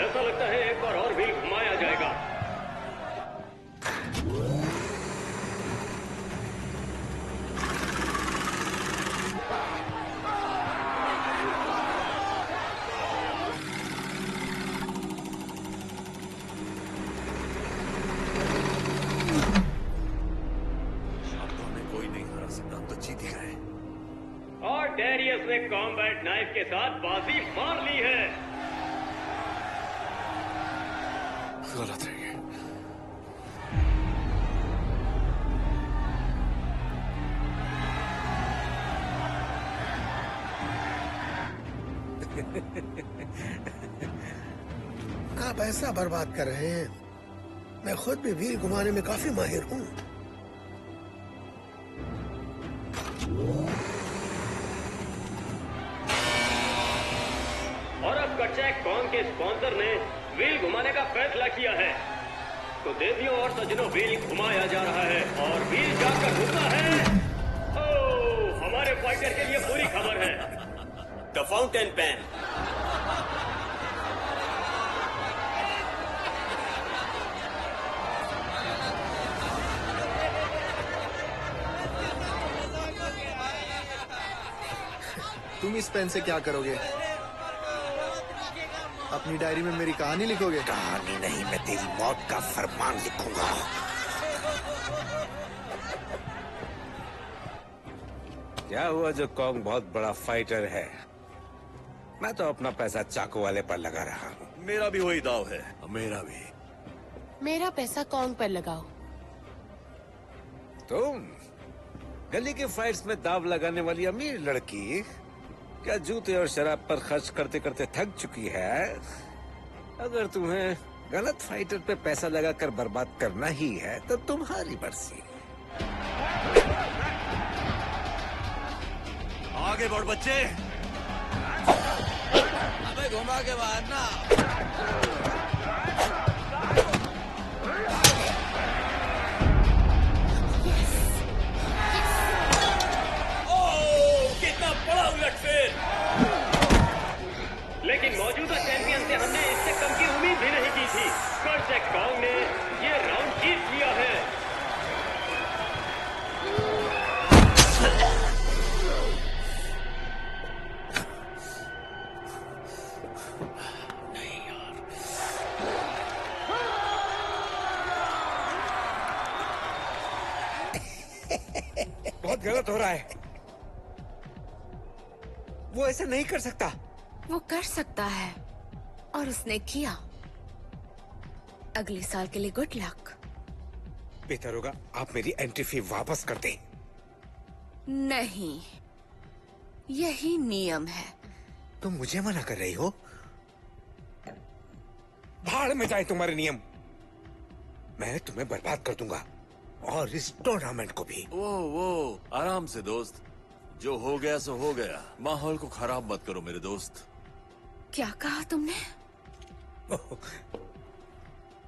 ऐसा लगता है एक बार और व्हील घुमाया जाएगा। कोई नहीं हरा सकता, हम तो जीत ही गए। और डेरियस ने कॉम्बैट नाइफ के साथ बाजी मार ली है। गलत है ये। आप ऐसा बर्बाद कर रहे हैं। मैं खुद भी व्हील घुमाने में काफी माहिर हूँ। और अब कटचैक कॉन के स्पॉन्सर ने व्हील घुमाने का फैसला किया है। तो देवियों और सज्जनों, व्हील घुमाया जा रहा है और व्हील जाकर घुसता है। ओह, हमारे फाइटर के लिए बुरी खबर है। The fountain pen. तुम इस पेन से क्या करोगे? अपनी डायरी में मेरी कहानी लिखोगे? कहानी नहीं, मैं तेरी मौत का फरमान लिखूंगा। क्या हुआ जो कॉन्ग बहुत बड़ा फाइटर है? मैं तो अपना पैसा चाकू वाले पर लगा रहा हूँ। मेरा भी वही दाव है। मेरा भी। मेरा पैसा कॉन्ग पर लगाओ। तुम गली के फाइट्स में दाव लगाने वाली अमीर लड़की क्या जूते और शराब पर खर्च करते करते थक चुकी है? अगर तुम्हें गलत फाइटर पे पैसा लगाकर बर्बाद करना ही है तो तुम्हारी मर्जी। आगे बढ़ बच्चे। अबे घुमा के बाहर ना। कितना बड़ा उलटफेर। लेकिन मौजूदा चैंपियन से हमने इससे कम की उम्मीद भी नहीं की थी। कटचैक कॉन्ग ने ये राउंड जीत लिया है। बहुत गलत हो रहा है। वो ऐसा नहीं कर सकता। वो कर सकता है और उसने किया। अगले साल के लिए गुड लक। बेहतर होगा आप मेरी एंट्री फी वापस कर दें। नहीं, यही नियम है। तुम मुझे मना कर रही हो? भाड़ में जाए तुम्हारे नियम। मैं तुम्हें बर्बाद कर दूंगा और इस टूर्नामेंट को भी। वो आराम से दोस्त। जो हो गया सो हो गया। माहौल को खराब मत करो मेरे दोस्त। क्या कहा तुमने?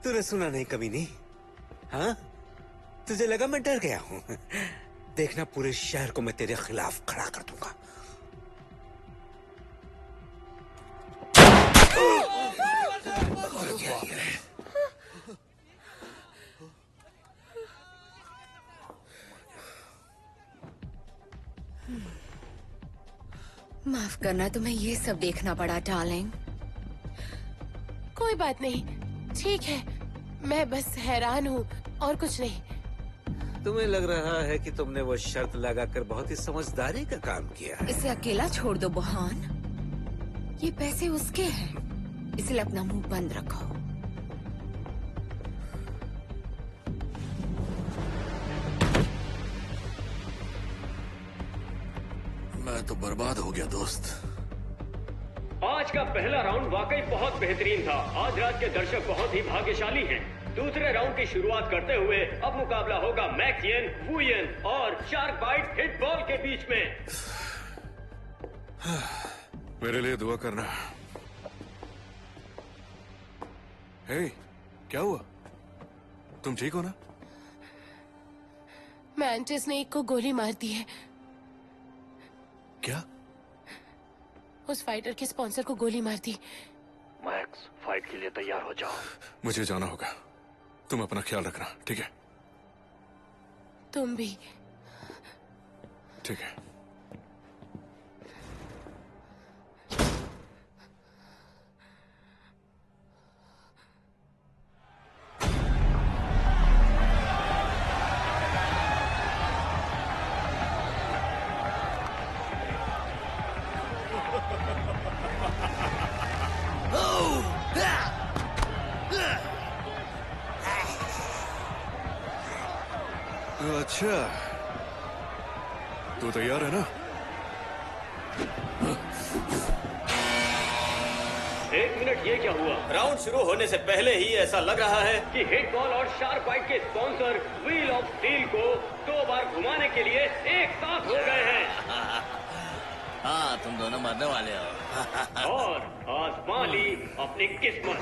तूने सुना नहीं कभी नहीं? हाँ, तुझे लगा मैं डर गया हूँ। देखना पूरे शहर को मैं तेरे खिलाफ खड़ा कर दूंगा। माफ करना, तुम्हें ये सब देखना पड़ा डार्लिंग। कोई बात नहीं, ठीक है। मैं बस हैरान हूँ और कुछ नहीं। तुम्हें लग रहा है कि तुमने वो शर्त लगाकर बहुत ही समझदारी का काम किया है। इसे अकेला छोड़ दो बुहान। ये पैसे उसके हैं, इसलिए अपना मुंह बंद रखो। मैं तो बर्बाद हो गया दोस्त। आज का पहला राउंड वाकई बहुत बेहतरीन था। आज रात के दर्शक बहुत ही भाग्यशाली हैं। दूसरे राउंड की शुरुआत करते हुए अब मुकाबला होगा मैक्स येन, वू येन और शार्क बाइट हिटबॉल के बीच में। मेरे लिए दुआ करना। हे, क्या हुआ? तुम ठीक हो ना? मैंटिस ने एक को गोली मार दी है। क्या? उस फाइटर के स्पॉन्सर को गोली मार दी। मैक्स, फाइट के लिए तैयार हो जाओ। मुझे जाना होगा। तुम अपना ख्याल रखना, ठीक है? तुम भी। ठीक है। अच्छा, तू तैयार है ना? एक मिनट, ये क्या हुआ? राउंड शुरू होने से पहले ही ऐसा लग रहा है कि हिटबॉल और शार्क बाइट के स्पॉन्सर व्हील ऑफ स्टील को 2 बार घुमाने के लिए एक साथ हो गए हैं। हाँ, तुम दोनों मरने वाले हो। और आजमा ली अपनी किस्मत।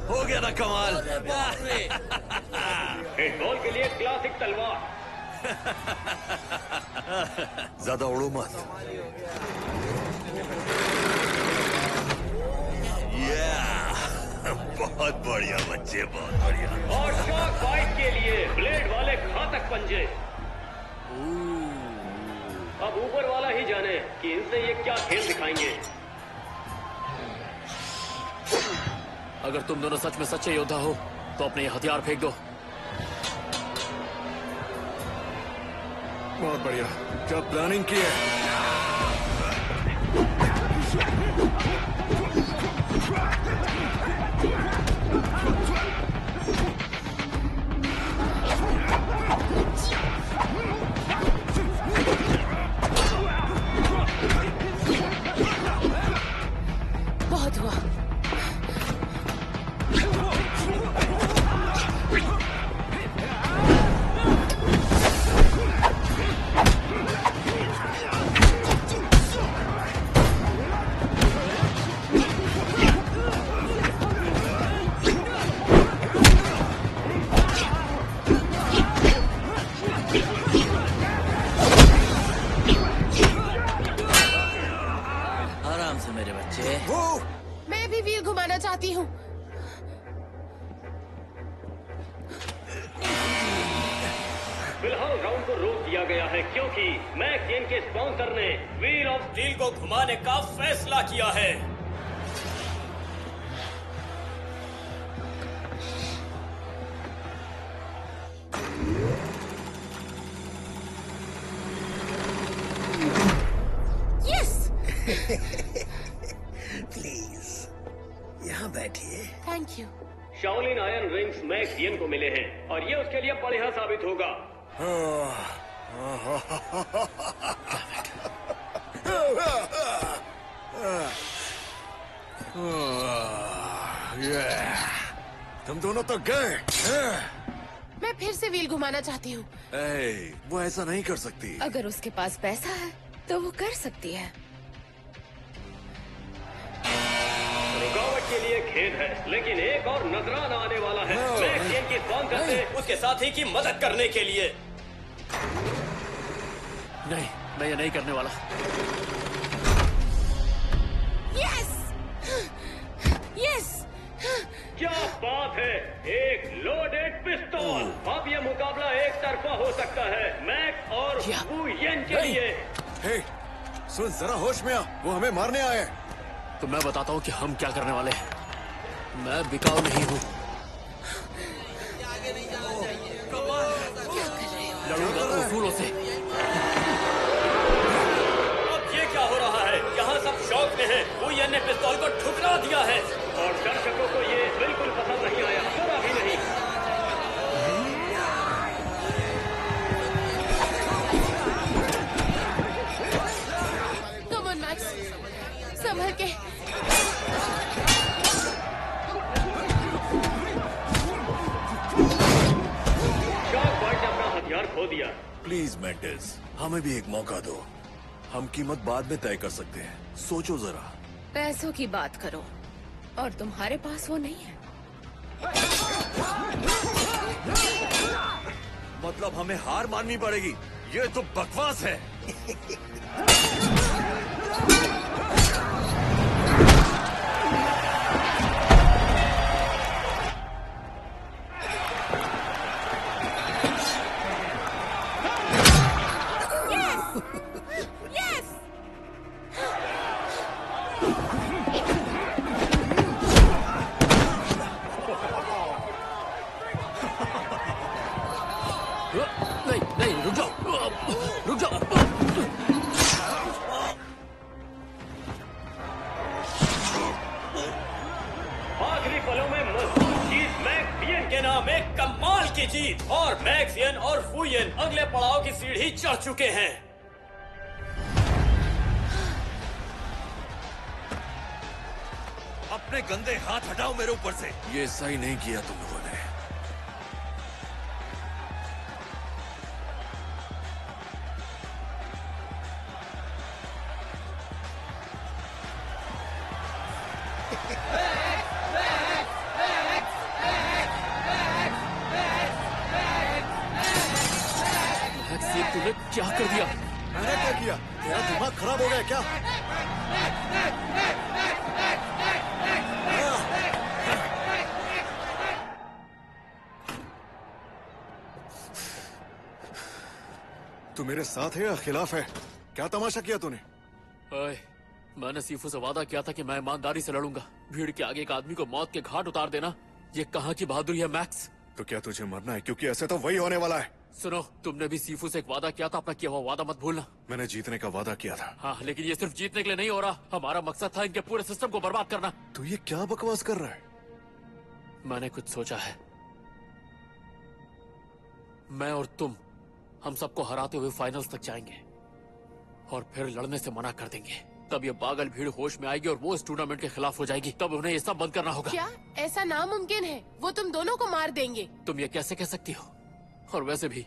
हो गया ना कमाल। हिटबॉल के लिए क्लासिक तलवार। ज्यादा उड़ो मत। बहुत बढ़िया बच्चे, बहुत बढ़िया। और शार्क बाइट के लिए ब्लेड वाले घातक पंजे। अब ऊपर वाला ही जाने कि इनसे ये क्या खेल दिखाएंगे। अगर तुम दोनों सच में सच्चे योद्धा हो तो अपने ये हथियार फेंक दो। बहुत बढ़िया, क्या प्लानिंग की है? बहुत हुआ। आराम से मेरे बच्चे। मैं भी व्हील घुमाना चाहती हूँ। फिलहाल राउंड को रोक दिया गया है क्योंकि मैक्स येन के स्पॉन्सर ने व्हील ऑफ स्टील को घुमाने का फैसला किया है। प्लीज यहाँ बैठिए। Thank you. Shaolin iron rings Max Yen को मिले हैं और ये उसके लिए बढ़िया साबित होगा। तुम दोनों तो गए। मैं फिर से व्हील घुमाना चाहती हूँ। वो ऐसा नहीं कर सकती। अगर उसके पास पैसा है तो वो कर सकती है। रुकावट के लिए खेद है, लेकिन एक और नजराना आने वाला है मैक्स येन की स्पॉन्सर से उसके साथी की मदद करने के लिए। नहीं, मैं ये नहीं करने वाला। यस! यस! क्या बात है, एक लोडेड पिस्तौल। अब ये मुकाबला एक तरफा हो सकता है, मैक्स और वू येन के लिए। हे, सुन जरा होश में आ, वो हमें मारने आए हैं। तो मैं बताता हूँ कि हम क्या करने वाले हैं। मैं बिकाऊ नहीं हूँ। लड़ूंगा उसूलों से। अब ये क्या हो रहा है? यहाँ सब शौक में हैं। वू येन ने पिस्तौल को ठुकरा दिया है और दर्शकों को ये बिल्कुल पसंद नहीं आया, थोड़ा भी नहीं। कम ऑन मैक्स, संभल के। शार्क बॉय ने अपना हथियार खो दिया। प्लीज मेंटेस, हमें भी एक मौका दो। हम कीमत बाद में तय कर सकते हैं, सोचो जरा। पैसों की बात करो और तुम्हारे पास वो नहीं है। मतलब हमें हार माननी पड़ेगी? ये तो बकवास है। नहीं नहीं, रुक जाओ, रुक जाओ। आखिरी पलों में मजबूत जीत मैक्स येन के नाम, एक कमाल की जीत। और मैक्स येन और वू येन अगले पड़ाव की सीढ़ी चढ़ चुके हैं। अपने गंदे हाथ हटाओ मेरे ऊपर से। ये सही नहीं किया तुम लोगों ने। मैक्स, ये तूने क्या कर दिया? मैंने क्या किया? तेरा दिमाग खराब हो गया क्या? तू मेरे साथ है या खिलाफ है? क्या तमाशा किया तूने? ओए, मैंने सीफू से वादा किया था कि मैं ईमानदारी से लड़ूंगा। भीड़ के आगे एक आदमी को मौत के घाट उतार देना, ये कहाँ की बहादुरी है मैक्स? तो क्या तुझे मरना है? क्योंकि ऐसे तो वही होने वाला है। सुनो, तुमने भी सीफू से एक वादा किया था, अपना किया हुआ वादा मत भूलना। मैंने जीतने का वादा किया था। हाँ, लेकिन ये सिर्फ जीतने के लिए नहीं हो रहा। हमारा मकसद था इनके पूरे सिस्टम को बर्बाद करना। तू ये क्या बकवास कर रहा है? मैंने कुछ सोचा है। मैं और तुम, हम सबको हराते हुए फाइनल्स तक जाएंगे और फिर लड़ने से मना कर देंगे। तब ये पागल भीड़ होश में आएगी और वो इस टूर्नामेंट के खिलाफ हो जाएगी। तब उन्हें ये सब बंद करना होगा। क्या ऐसा नामुमकिन है? वो तुम दोनों को मार देंगे। तुम ये कैसे कह सकती हो? और वैसे भी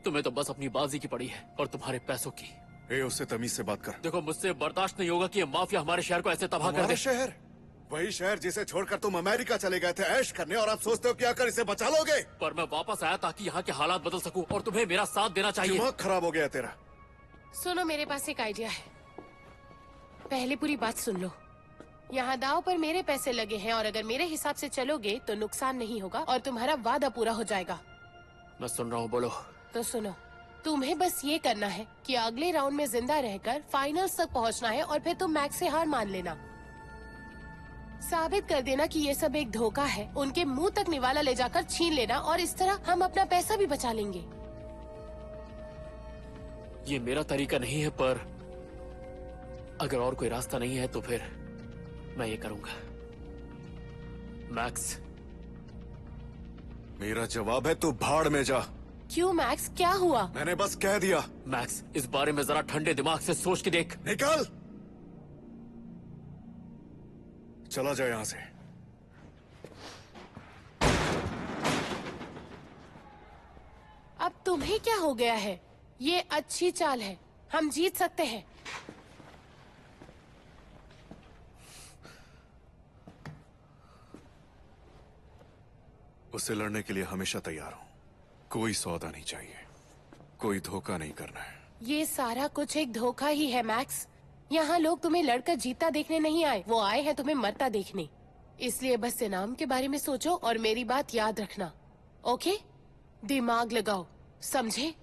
तुम्हें तो बस अपनी बाजी की पड़ी है और तुम्हारे पैसों की। ए, उससे तमीज से बात कर। देखो, मुझसे बर्दाश्त नहीं होगा कि ये माफिया हमारे शहर को ऐसे तबाह कर दे। शहर? वही शहर जिसे छोड़कर तुम अमेरिका चले गए थे ऐश करने, और आप सोचते हो कि आकर इसे बचा लोगे? पर मैं वापस आया ताकि यहाँ के हालात बदल सकूं और तुम्हें मेरा साथ देना चाहिए। दिमाग खराब हो गया तेरा। सुनो, मेरे पास एक आइडिया है। पहले पूरी बात सुन लो। यहाँ दाव पर मेरे पैसे लगे हैं और अगर मेरे हिसाब से चलोगे तो नुकसान नहीं होगा और तुम्हारा वादा पूरा हो जाएगा। मैं सुन रहा हूँ, बोलो। तो सुनो, तुम्हें बस ये करना है कि अगले राउंड में जिंदा रहकर फाइनल्स तक पहुँचना है और फिर तुम मैक्स से हार मान लेना। साबित कर देना कि ये सब एक धोखा है, उनके मुंह तक निवाला ले जाकर छीन लेना और इस तरह हम अपना पैसा भी बचा लेंगे। ये मेरा तरीका नहीं है, पर अगर और कोई रास्ता नहीं है तो फिर मैं ये करूंगा। मैक्स, मेरा जवाब है तू भाड़ में जा। क्यों मैक्स, क्या हुआ? मैंने बस कह दिया। मैक्स, इस बारे में जरा ठंडे दिमाग से सोच के देख। निकल, चला जाए यहां से। अब तुम्हें क्या हो गया है? ये अच्छी चाल है, हम जीत सकते हैं। उससे लड़ने के लिए हमेशा तैयार हूं। कोई सौदा नहीं चाहिए, कोई धोखा नहीं करना है। ये सारा कुछ एक धोखा ही है मैक्स। यहाँ लोग तुम्हें लड़कर जीता देखने नहीं आए, वो आए हैं तुम्हें मरता देखने। इसलिए बस इनाम के बारे में सोचो और मेरी बात याद रखना, ओके? दिमाग लगाओ, समझे?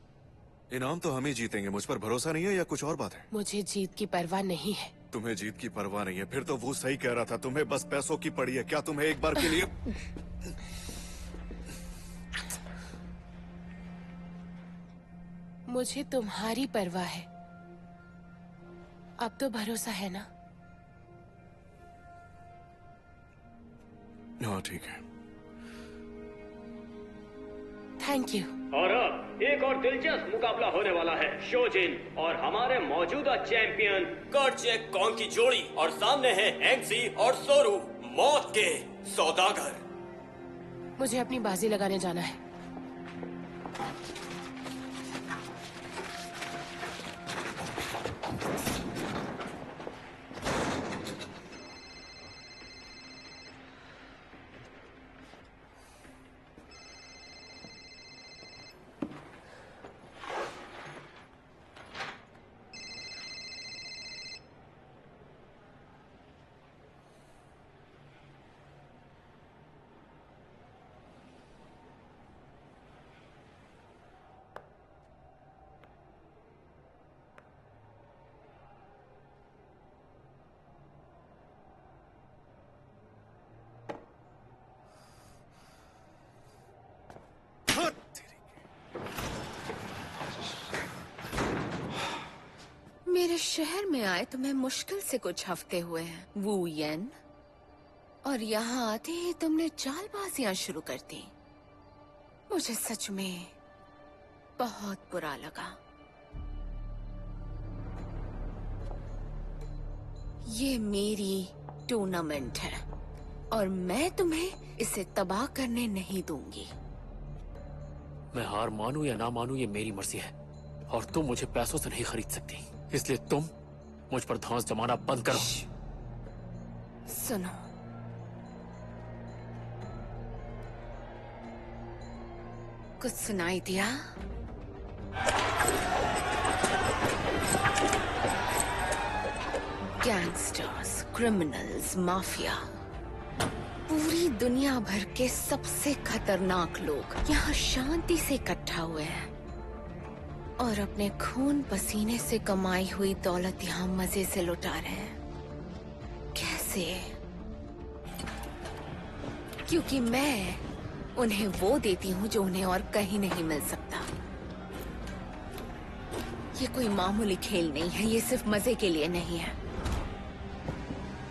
इनाम तो हम ही जीतेंगे। मुझ पर भरोसा नहीं है या कुछ और बात है? मुझे जीत की परवाह नहीं है। तुम्हें जीत की परवाह नहीं है? फिर तो वो सही कह रहा था, तुम्हें बस पैसों की पड़ी है। क्या तुम्हें एक बार के लिए मुझे तुम्हारी परवाह है। अब तो भरोसा है ना? हाँ ठीक है। Thank you. और अब एक और दिलचस्प मुकाबला होने वाला है। शोजिन और हमारे मौजूदा चैंपियन कर्चेक कौन की जोड़ी, और सामने है एंगजी और सोरू, मौत के सौदागर। मुझे अपनी बाजी लगाने जाना है। मेरे शहर में आए तुम्हें मुश्किल से कुछ हफ्ते हुए हैं, वू येन, और यहाँ आते ही तुमने चालबाजियां शुरू कर दी। मुझे सच में बहुत बुरा लगा। ये मेरी टूर्नामेंट है और मैं तुम्हें इसे तबाह करने नहीं दूंगी। मैं हार मानूं या ना मानूं ये मेरी मर्जी है, और तुम मुझे पैसों से नहीं खरीद सकती। इसलिए तुम मुझ पर धौंस जमाना बंद करो। सुनो, कुछ सुनाई दिया? गैंगस्टर्स, क्रिमिनल्स, माफिया, पूरी दुनिया भर के सबसे खतरनाक लोग यहाँ शांति से इकट्ठा हुए हैं और अपने खून पसीने से कमाई हुई दौलत यहाँ मजे से लुटा रहे हैं। कैसे? क्योंकि मैं उन्हें वो देती हूँ जो उन्हें और कहीं नहीं मिल सकता। ये कोई मामूली खेल नहीं है, ये सिर्फ मजे के लिए नहीं है।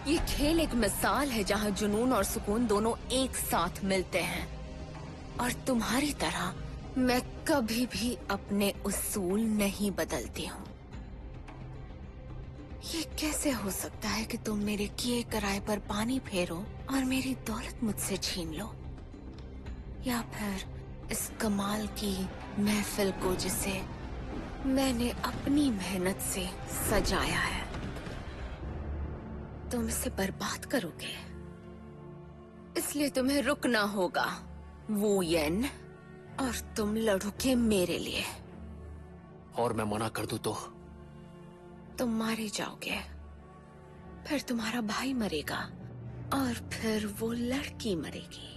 ये खेल एक मिसाल है जहाँ जुनून और सुकून दोनों एक साथ मिलते हैं। और तुम्हारी तरह मैं कभी भी अपने उसूल नहीं बदलती हूँ। ये कैसे हो सकता है कि तुम मेरे किए कराए पर पानी फेरो और मेरी दौलत मुझसे छीन लो, या फिर इस कमाल की महफिल को जिसे मैंने अपनी मेहनत से सजाया है तुम इसे बर्बाद करोगे। इसलिए तुम्हें रुकना होगा वू येन, और तुम लड़ोगे मेरे लिए। और मैं मना कर दूं तो? तुम मारे जाओगे, फिर तुम्हारा भाई मरेगा, और फिर वो लड़की मरेगी,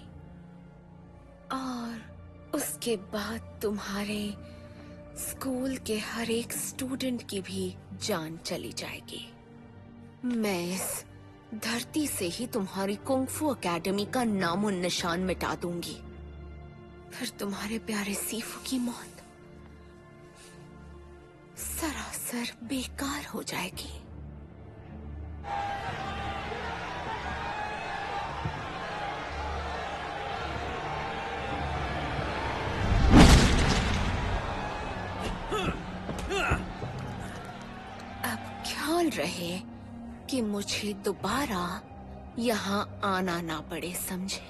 और उसके बाद तुम्हारे स्कूल के हर एक स्टूडेंट की भी जान चली जाएगी। मैं इस धरती से ही तुम्हारी कुंग-फू एकेडमी का नामो निशान मिटा दूंगी। फिर तुम्हारे प्यारे सीफू की मौत सरासर बेकार हो जाएगी। अब ख्याल रहे कि मुझे दोबारा यहाँ आना ना पड़े, समझे?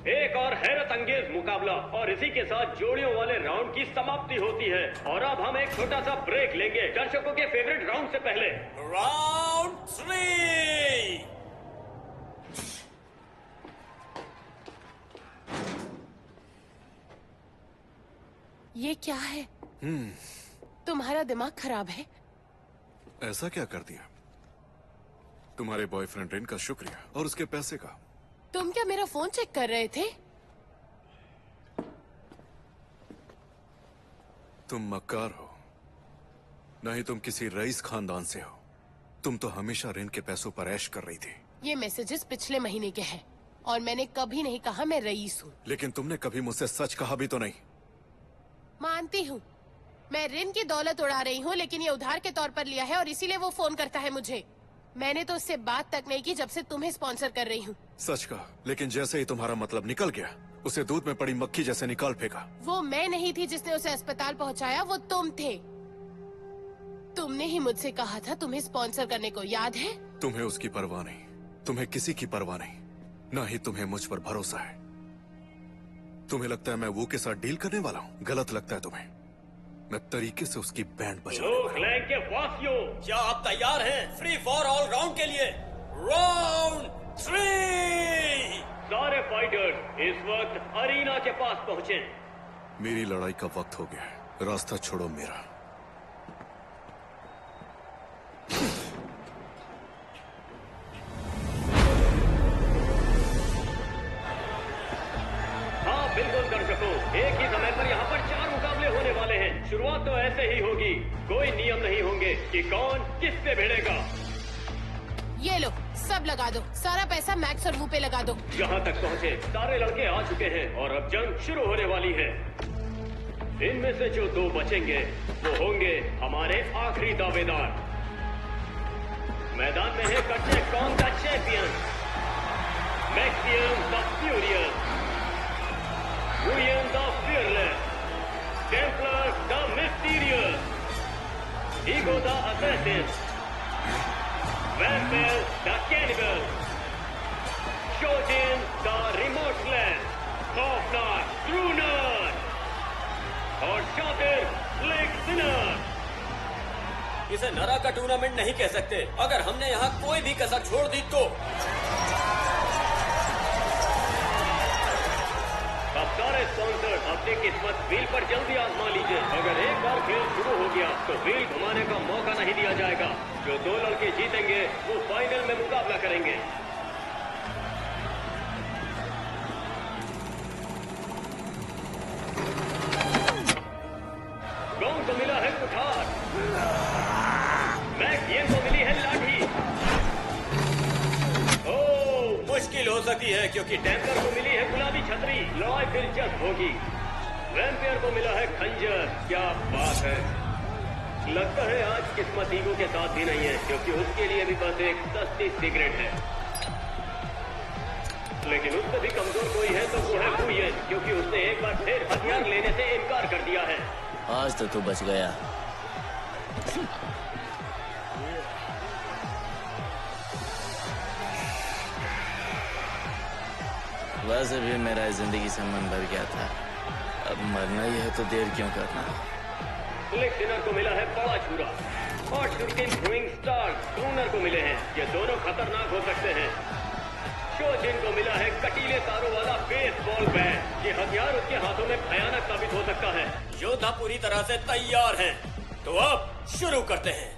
एक और हैरत अंगेज मुकाबला, और इसी के साथ जोड़ियों वाले राउंड की समाप्ति होती है। और अब हम एक छोटा सा ब्रेक लेंगे दर्शकों के फेवरेट राउंड से पहले। राउंड 3। ये क्या है? तुम्हारा दिमाग खराब है? ऐसा क्या कर दिया? तुम्हारे बॉयफ्रेंड रिन का शुक्रिया और उसके पैसे का। तुम क्या मेरा फोन चेक कर रहे थे? तुम मक्कार हो, नहीं तुम किसी रईस खानदान से हो। तुम तो हमेशा ऋण के पैसों पर ऐश कर रही थी। ये मैसेजेस पिछले महीने के हैं और मैंने कभी नहीं कहा मैं रईस हूँ। लेकिन तुमने कभी मुझसे सच कहा भी तो नहीं। मानती हूँ मैं ऋण की दौलत उड़ा रही हूँ, लेकिन ये उधार के तौर पर लिया है और इसीलिए वो फोन करता है मुझे। मैंने तो उससे बात तक नहीं की जब से तुम्हें स्पॉन्सर कर रही हूँ। सच कहा, लेकिन जैसे ही तुम्हारा मतलब निकल गया, उसे दूध में पड़ी मक्खी जैसे निकाल फेंका। वो मैं नहीं थी जिसने उसे अस्पताल पहुँचाया, वो तुम थे। तुमने ही मुझसे कहा था तुम्हें स्पॉन्सर करने को, याद है? तुम्हें उसकी परवाह नहीं, तुम्हें किसी की परवाह नहीं, ना ही तुम्हें मुझ पर भरोसा है। तुम्हें लगता है मैं वो के साथ डील करने वाला हूँ? गलत लगता है तुम्हें। मैं तरीके से उसकी बैंड बजाने वाला हूँ। लैंग के वासियों, क्या आप तैयार हैं फ्री फॉर ऑल राउंड के लिए? राउंड 3। सारे फाइटर्स इस वक्त अरीना के पास पहुंचे। मेरी लड़ाई का वक्त हो गया है, रास्ता छोड़ो मेरा। हाँ बिल्कुल दर्शकों, एक ही समय पर यहाँ पर 4 मुकाबले होने वाले हैं। शुरुआत तो ऐसे ही होगी, कोई नियम नहीं होंगे कि कौन किससे भिड़ेगा। ये लो, सब लगा दो, सारा पैसा मैक्स और वो पे लगा दो। यहाँ तक पहुँचे सारे लड़के आ चुके हैं और अब जंग शुरू होने वाली है। इनमें से जो 2 बचेंगे वो होंगे हमारे आखिरी दावेदार। मैदान में है कच्चे कौन का champion, Maximus the furious, William the Fearless, Templar the Mysterious, Ego the Assassin, Vampire the Cannibal, Shojin the Remorseless, Khofnack Truner और शातिर Slick Sinner। इसे नरा का टूर्नामेंट नहीं कह सकते। अगर हमने यहाँ कोई भी कसर छोड़ दी तो अब सारे स्पॉन्सर अपनी किस्मत व्हील पर जल्दी आजमा लीजिए। अगर एक बार खेल शुरू हो गया तो व्हील घुमाने का मौका नहीं दिया जाएगा। जो 2 लड़के जीतेंगे वो फाइनल में मुकाबला करेंगे। कौन को मिला है कुठार, मैक्सियम को मिली है लाठी। मुश्किल हो सकती है क्योंकि टेम्पलर को मिली है गुलाबी छतरी। लड़ाई दिलचस्प होगी। वैम्पायर को मिला है खंजर। क्या बात है, लगता है आज किस्मत ईगो के साथ भी नहीं है, क्योंकि उसके लिए भी बस एक सस्ती सिगरेट है। लेकिन उससे भी कमजोर कोई है तो वो है वुयन, क्योंकि उसने एक बार फिर हथियार लेने से इनकार कर दिया है। आज तो तू बच गया। वैसे भी मेरा जिंदगी से मन भर गया था, अब मरना ही है तो देर क्यों करना। स्लिक सिनर को मिला है बड़ा छुरा और शूटिंग थ्रोइंग स्टार ट्रूनर को मिले हैं। ये दोनों खतरनाक हो सकते हैं। शोजिन को मिला है कटीले तारों वाला बेसबॉल बैट। ये हथियार उसके हाथों में भयानक साबित हो सकता है। योद्धा पूरी तरह से तैयार हैं, तो अब शुरू करते हैं।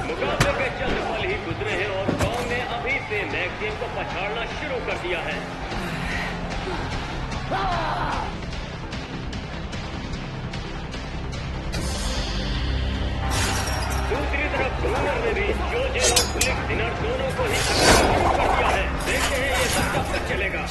मुकाबले के चंद पल ही गुजरे हैं और कौन ने अभी से मैक्सियम को पछाड़ना शुरू कर दिया है। दूसरी तरफ ट्रूनर ने भी जोजेन और स्लिक सिनर दोनों को ही शुरू कर दिया है। देखते हैं ये सब कब तक चलेगा।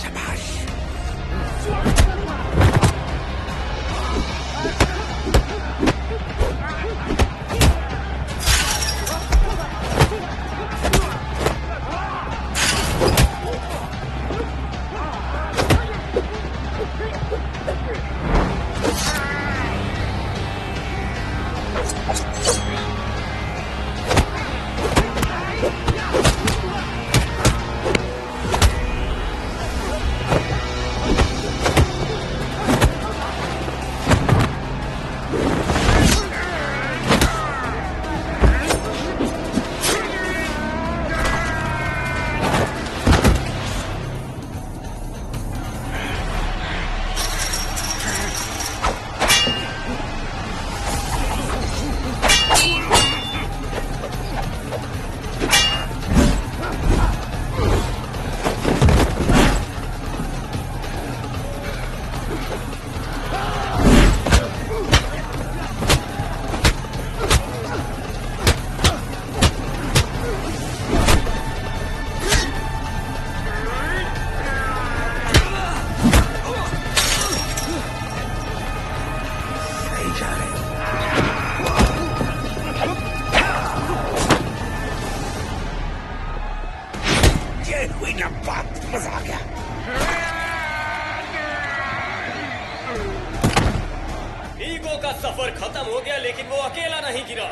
का सफर खत्म हो गया, लेकिन वो अकेला नहीं गिरा।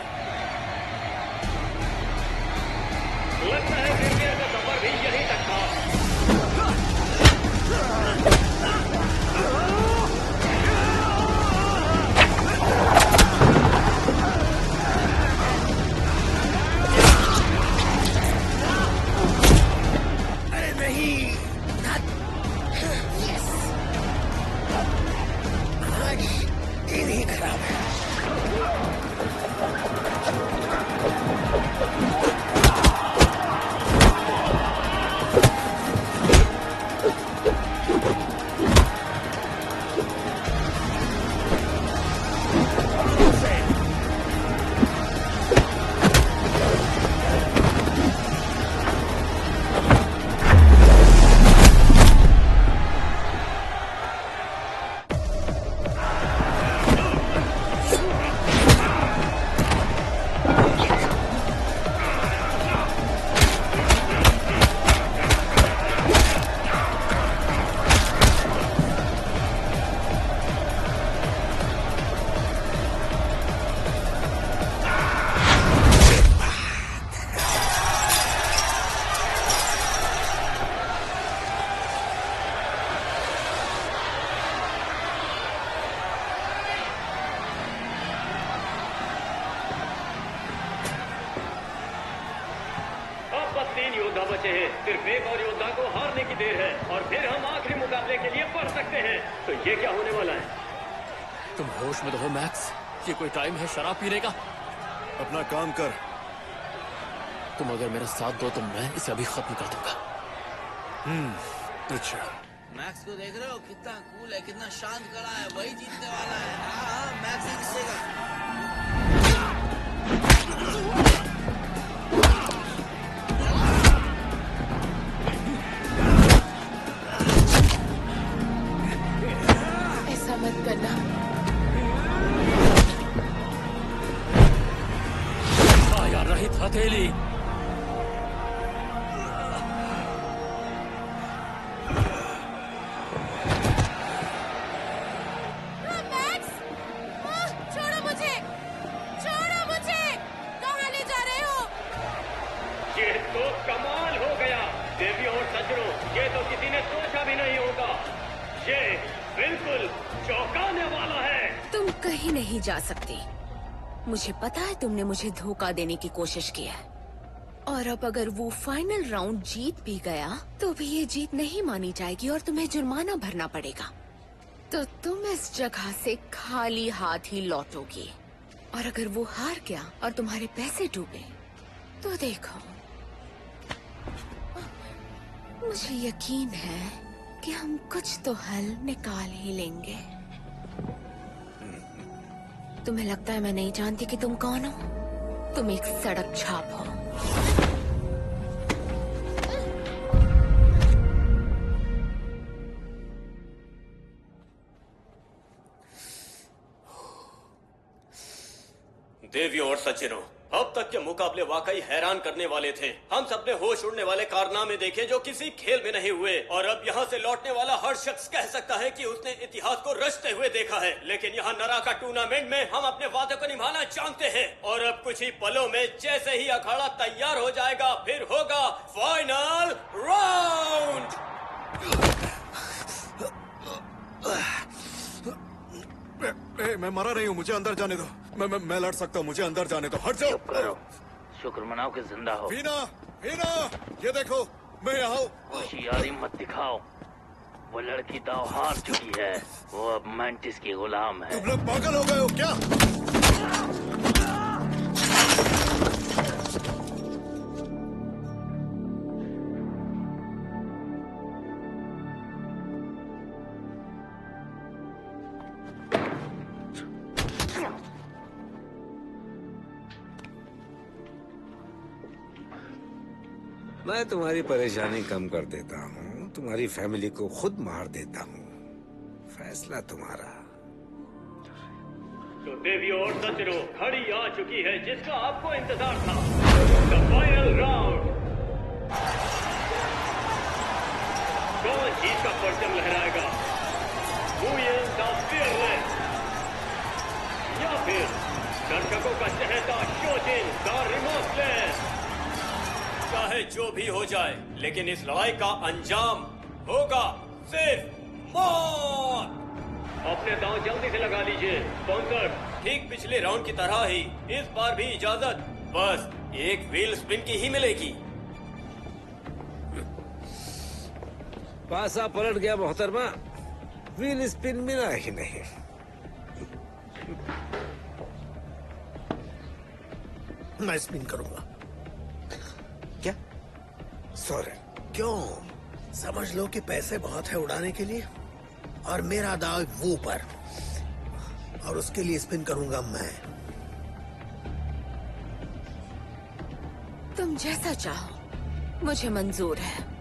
लगता है गिरगियर का सफर भी यहीं तक था। अरे नहीं, आज दिन ही खराब है। बचे हैं। सिर्फ एक और योद्धा को हारने की देर है और फिर हम आखिरी मुकाबले के लिए बढ़ सकते हैं। तो ये क्या होने वाला है? तुम होश में तो हो मैक्स? ये कोई टाइम है शराब पीने का? अपना काम कर। तुम अगर मेरा साथ दो तो मैं इसे अभी खत्म कर दूंगा। अच्छा। मैक्स को देख रहे हो? कितना कूल है, कितना शांत खड़ा है। वही जीतने वाला है। हाँ, मैक्स ही जीतेगा। ऐसा मत करना। यार रहित हथेली। छोड़ो मुझे, छोड़ो मुझे। कहाँ ले जा रहे हो? ये तो कमाल हो गया देवी और सज्जनों, ये तो किसी ने सोचा भी नहीं होगा। ये बिल्कुल चौंकाने वाला है। तुम कहीं नहीं जा सकती। मुझे पता है तुमने मुझे धोखा देने की कोशिश की है, और अब अगर वो फाइनल राउंड जीत भी गया तो भी ये जीत नहीं मानी जाएगी और तुम्हें जुर्माना भरना पड़ेगा। तो तुम इस जगह से खाली हाथ ही लौटोगी, और अगर वो हार गया और तुम्हारे पैसे डूबे तो देखो, मुझे यकीन है कि हम कुछ तो हल निकाल ही लेंगे। तुम्हें लगता है मैं नहीं जानती कि तुम कौन हो? तुम एक सड़क छाप हो। देवियों और सज्जनों, अब तक के मुकाबले वाकई हैरान करने वाले थे। हम सबने होश उड़ने वाले कारनामे देखे जो किसी खेल में नहीं हुए, और अब यहाँ से लौटने वाला हर शख्स कह सकता है कि उसने इतिहास को रचते हुए देखा है। लेकिन यहाँ नराका टूर्नामेंट में हम अपने वादे को निभाना जानते हैं, और अब कुछ ही पलों में जैसे ही अखाड़ा तैयार हो जाएगा फिर होगा फाइनल राउंड। मैं मरा नहीं हूँ, मुझे अंदर जाने दो। मैं लड़ सकता हूँ, मुझे अंदर जाने दो। हट जाओ। करो, शुक्र मनाओ कि जिंदा हो। वीना, वीना, ये देखो मैं यहाँ हूँ। होशियारी मत दिखाओ, वो लड़की दाव हार चुकी है। वो अब मैंटिस की गुलाम है। तुम लोग पागल हो गए हो क्या? मैं तुम्हारी परेशानी कम कर देता हूँ, तुम्हारी फैमिली को खुद मार देता हूँ। फैसला तुम्हारा। तो देवियों और सज्जनों, घड़ी आ चुकी है जिसका आपको इंतजार था। The final round. कौन जीत का परचम लहराएगा? Who is the fearless? आंखों का चहेता शोजिन द रिमोर्सलेस। चाहे जो भी हो जाए, लेकिन इस लड़ाई का अंजाम होगा सिर्फ मौत। अपने दांव जल्दी से लगा लीजिए स्पॉन्सर। ठीक पिछले राउंड की तरह ही इस बार भी इजाजत बस एक व्हील स्पिन की ही मिलेगी। पासा पलट गया मोहतरमा, व्हील स्पिन मिला ही नहीं। मैं स्पिन करूंगा। क्या? सॉरी। क्यों? समझ लो कि पैसे बहुत है उड़ाने के लिए, और मेरा दाव वो पर, और उसके लिए स्पिन करूंगा मैं। तुम जैसा चाहो, मुझे मंजूर है।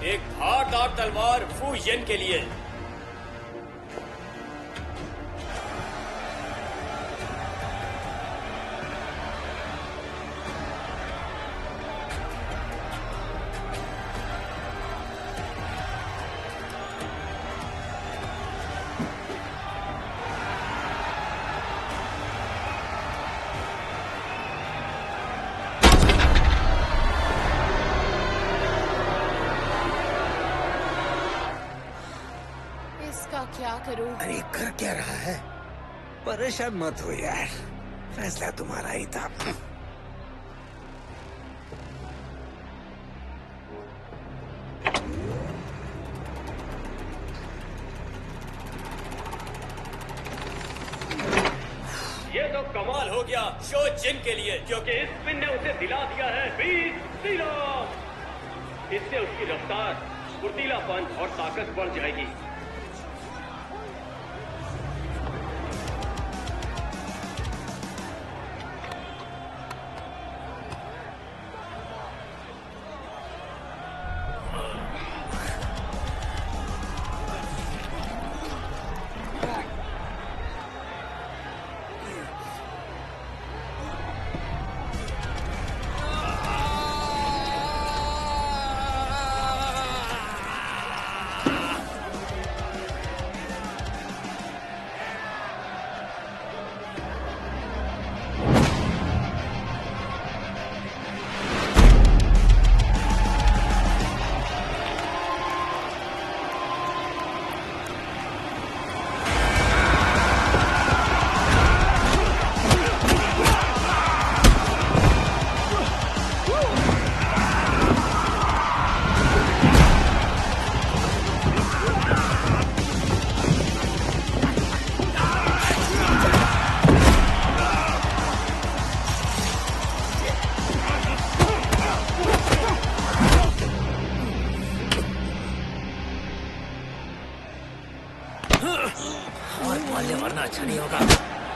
एक धारदार तलवार फू येन के लिए। क्या करूं? अरे कर क्या रहा है? परेशान मत हो यार, फैसला तुम्हारा ही था। ये तो कमाल हो गया शो जिन के लिए, क्योंकि इस स्पिन ने उसे दिला दिया है 20 सीरम। इससे उसकी रफ्तार, फुर्तीलापन और ताकत बढ़ जाएगी। वरना अच्छा नहीं होगा।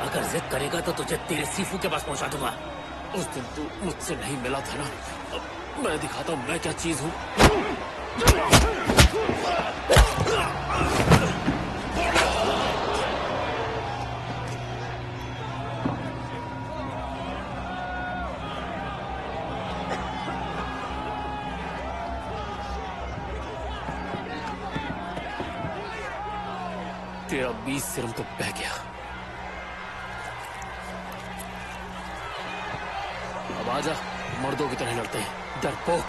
अगर जिद करेगा तो तुझे तेरे सीफू के पास पहुंचा दूंगा। उस दिन तू मुझसे नहीं मिला था ना, अब मैं दिखाता हूँ मैं क्या चीज हूँ। तेरा 20 सिरम तो बह गया। अब आजा, मर्दों की तरह लड़ते हैं, डरपोक।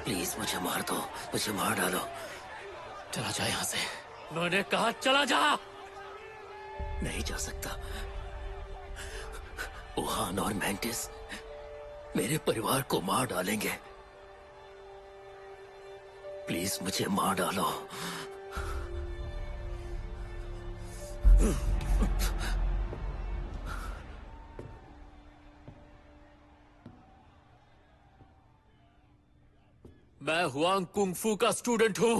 प्लीज मुझे मार दो, मुझे मार डालो। चला जा यहाँ से। मैंने कहा चला जा। नहीं जा सकता। वुहान और मैंटिस मेरे परिवार को मार डालेंगे। प्लीज मुझे मार डालो। मैं हुआंग कुंग-फू का स्टूडेंट हूं।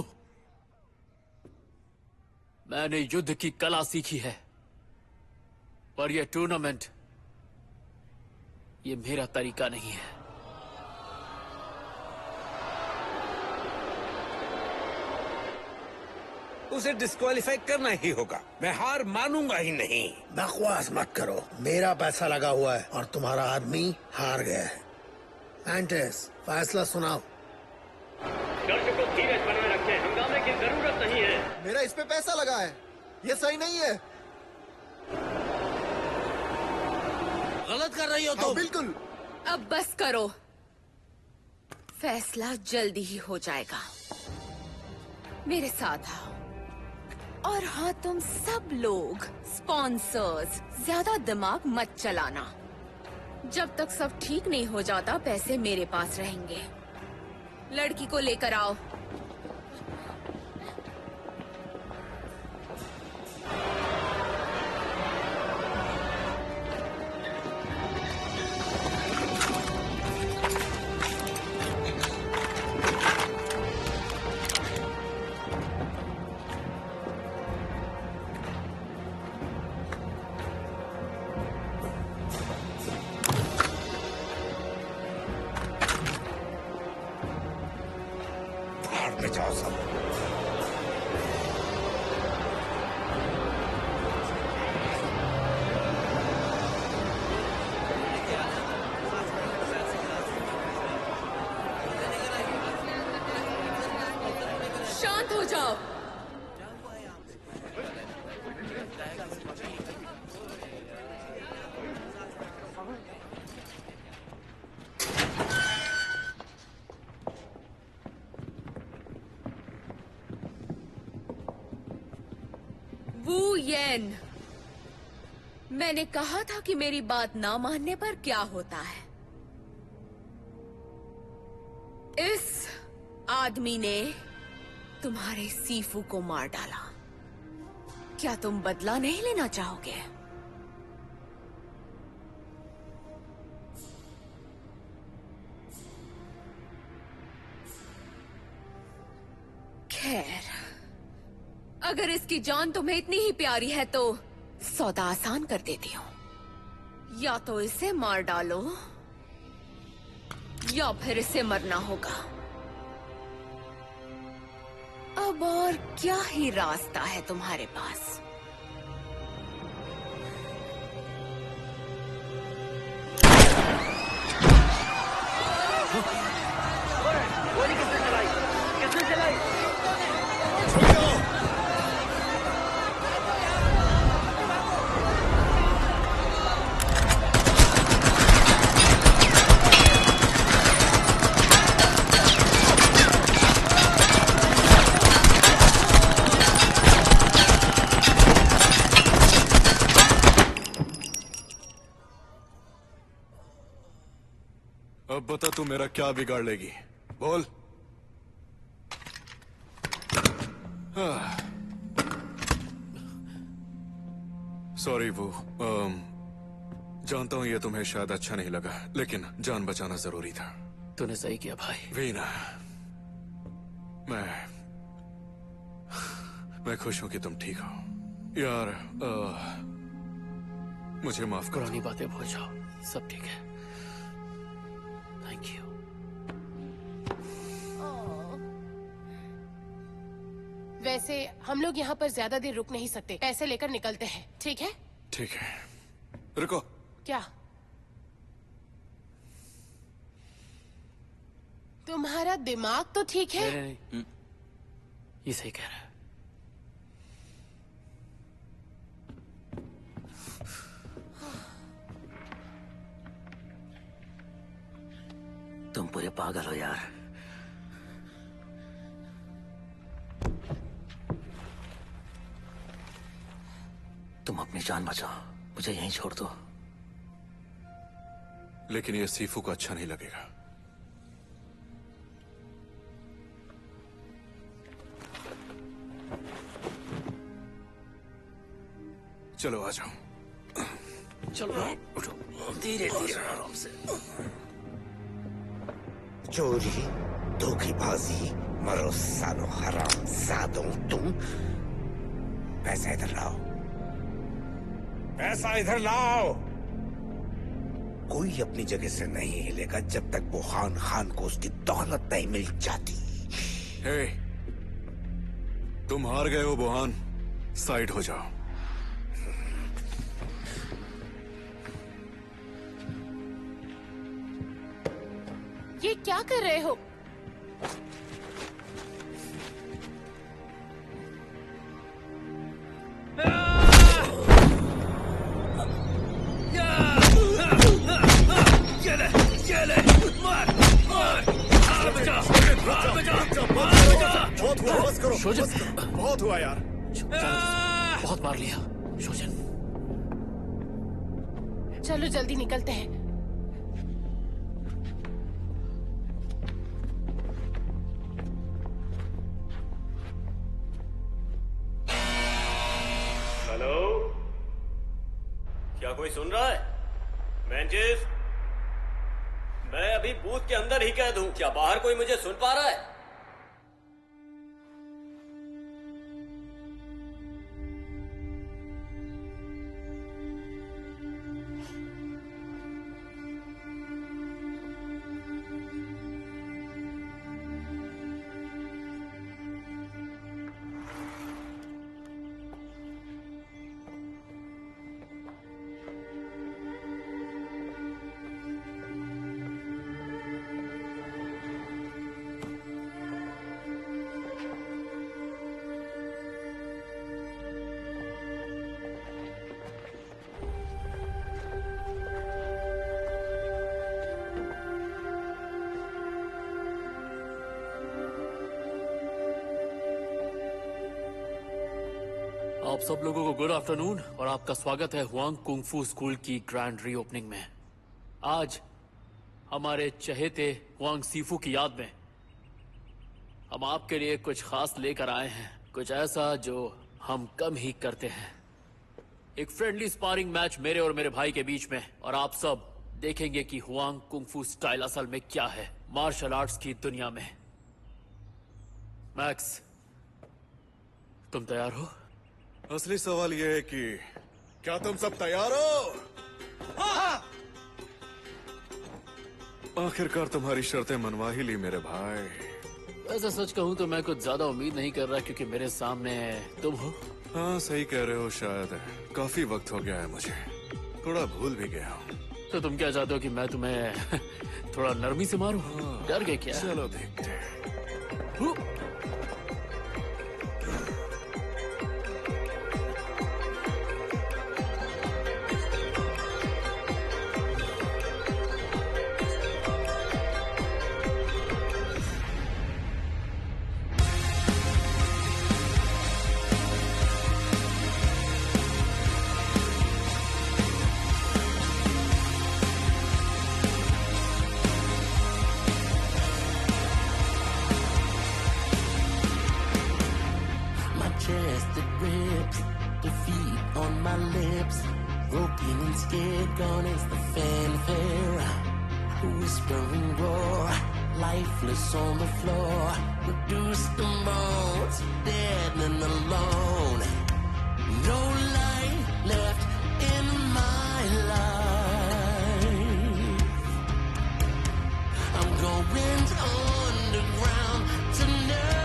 मैंने युद्ध की कला सीखी है, पर यह टूर्नामेंट, ये मेरा तरीका नहीं है। उसे डिस्क्वालीफाई करना ही होगा। मैं हार मानूंगा ही नहीं। बकवास मत करो। मेरा पैसा लगा हुआ है और तुम्हारा आदमी हार गया है। मैंटिस, फैसला सुनाओ। दर्शकों धीरज बनाए रखें, हंगामे की जरूरत नहीं है। मेरा इस पे पैसा लगा है, ये सही नहीं है। गलत कर रही हो तुम। बिल्कुल। अब बस करो, फैसला जल्दी ही हो जाएगा। मेरे साथ आओ। और हाँ, तुम सब लोग स्पॉन्सर्स, ज्यादा दिमाग मत चलाना। जब तक सब ठीक नहीं हो जाता, पैसे मेरे पास रहेंगे। लड़की को लेकर आओ। जाओ सब। शांत हो जाओ। वू येन, मैंने कहा था कि मेरी बात ना मानने पर क्या होता है। इस आदमी ने तुम्हारे सीफू को मार डाला। क्या तुम बदला नहीं लेना चाहोगे? खैर, अगर इसकी जान तुम्हें इतनी ही प्यारी है तो सौदा आसान कर देती हूँ। या तो इसे मार डालो या फिर इसे मरना होगा। अब और क्या ही रास्ता है तुम्हारे पास? गोली किसने चलाई? किसने चलाई? अब बता तू मेरा क्या बिगाड़ लेगी? बोल। सॉरी वो जानता हूं ये तुम्हें शायद अच्छा नहीं लगा, लेकिन जान बचाना जरूरी था। तूने सही किया भाई। वीना, मैं खुश हूं कि तुम ठीक हो यार। मुझे माफ करो। पुरानी बातें भूल जाओ, सब ठीक है। Thank you. वैसे हम लोग यहाँ पर ज्यादा देर रुक नहीं सकते, पैसे लेकर निकलते हैं, ठीक है? ठीक है, रुको। क्या? तुम्हारा दिमाग तो ठीक है? नहीं, ये सही कह रहा है। तुम पूरे पागल हो यार। तुम अपनी जान बचाओ, मुझे यहीं छोड़ दो। लेकिन ये सीफू को अच्छा नहीं लगेगा। चलो आ जाओ। चलो उठो, धीरे धीरे आराम से। चोरी, धोखेबाजी, मरो सालो हराम जादो तुम। पैसा इधर लाओ, पैसा इधर लाओ। कोई अपनी जगह से नहीं हिलेगा जब तक बुरहान खान को उसकी दौलत नहीं मिल जाती। हे, तुम हार गए हो बुरहान, साइड हो जाओ। ये क्या कर रहे हो? बहुत हुआ यार। बहुत मार लिया शोजन। चलो जल्दी निकलते हैं। हेलो, क्या कोई सुन रहा है? मैंजिस, मैं अभी बूथ के अंदर ही कैद हूं। क्या बाहर कोई मुझे सुन पा रहा है? आप सब लोगों को गुड आफ्टरनून और आपका स्वागत है हुआंग कुंग-फू स्कूल की ग्रैंड रीओपनिंग में। आज हमारे चहेते हुआंग सीफू की याद में हम आपके लिए कुछ खास लेकर आए हैं, कुछ ऐसा जो हम कम ही करते हैं। एक फ्रेंडली स्पारिंग मैच मेरे और मेरे भाई के बीच में, और आप सब देखेंगे कि हुआंग कुंग-फू स्टाइल असल में क्या है मार्शल आर्ट्स की दुनिया में। मैक्स, तुम तैयार हो? असली सवाल यह है कि क्या तुम सब तैयार हो? आखिरकार तुम्हारी शर्तें मनवा ही ली मेरे भाई। वैसे सच कहूं तो मैं कुछ ज्यादा उम्मीद नहीं कर रहा, क्योंकि मेरे सामने तुम हो। हाँ सही कह रहे हो, शायद काफी वक्त हो गया है, मुझे थोड़ा भूल भी गया हूँ। तो तुम क्या चाहते हो कि मैं तुम्हें थोड़ा नरमी से मारूं? डर गए क्या? चलो देखते हैं। Chest it rips, defeat on my lips, broken and scared, gone is the fanfare, whispering roar, lifeless on the floor, reduced to bones, dead and alone, no light left in my life, I'm going underground tonight.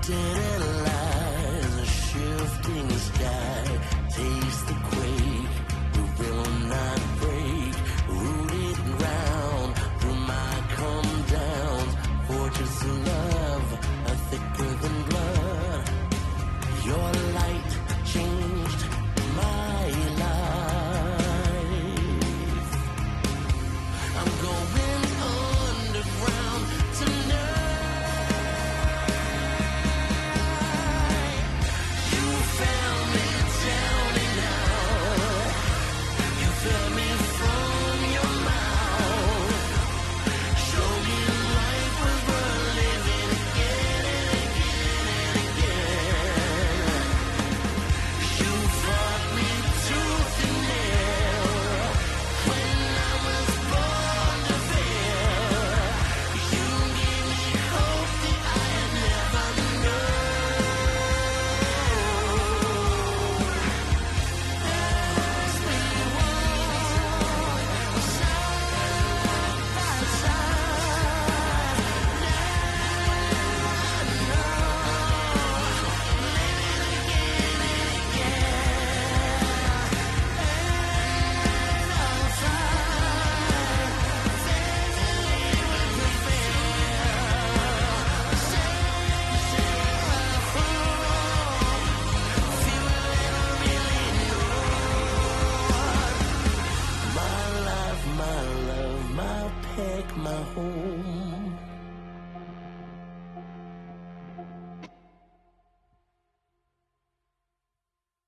Dead lies, a shifting sky, taste the quake, we will not break, rooted ground, through my come downs, fortress of love, are thicker than blood, your light changed my life, I'm going underground tonight. My love, my peg, my home.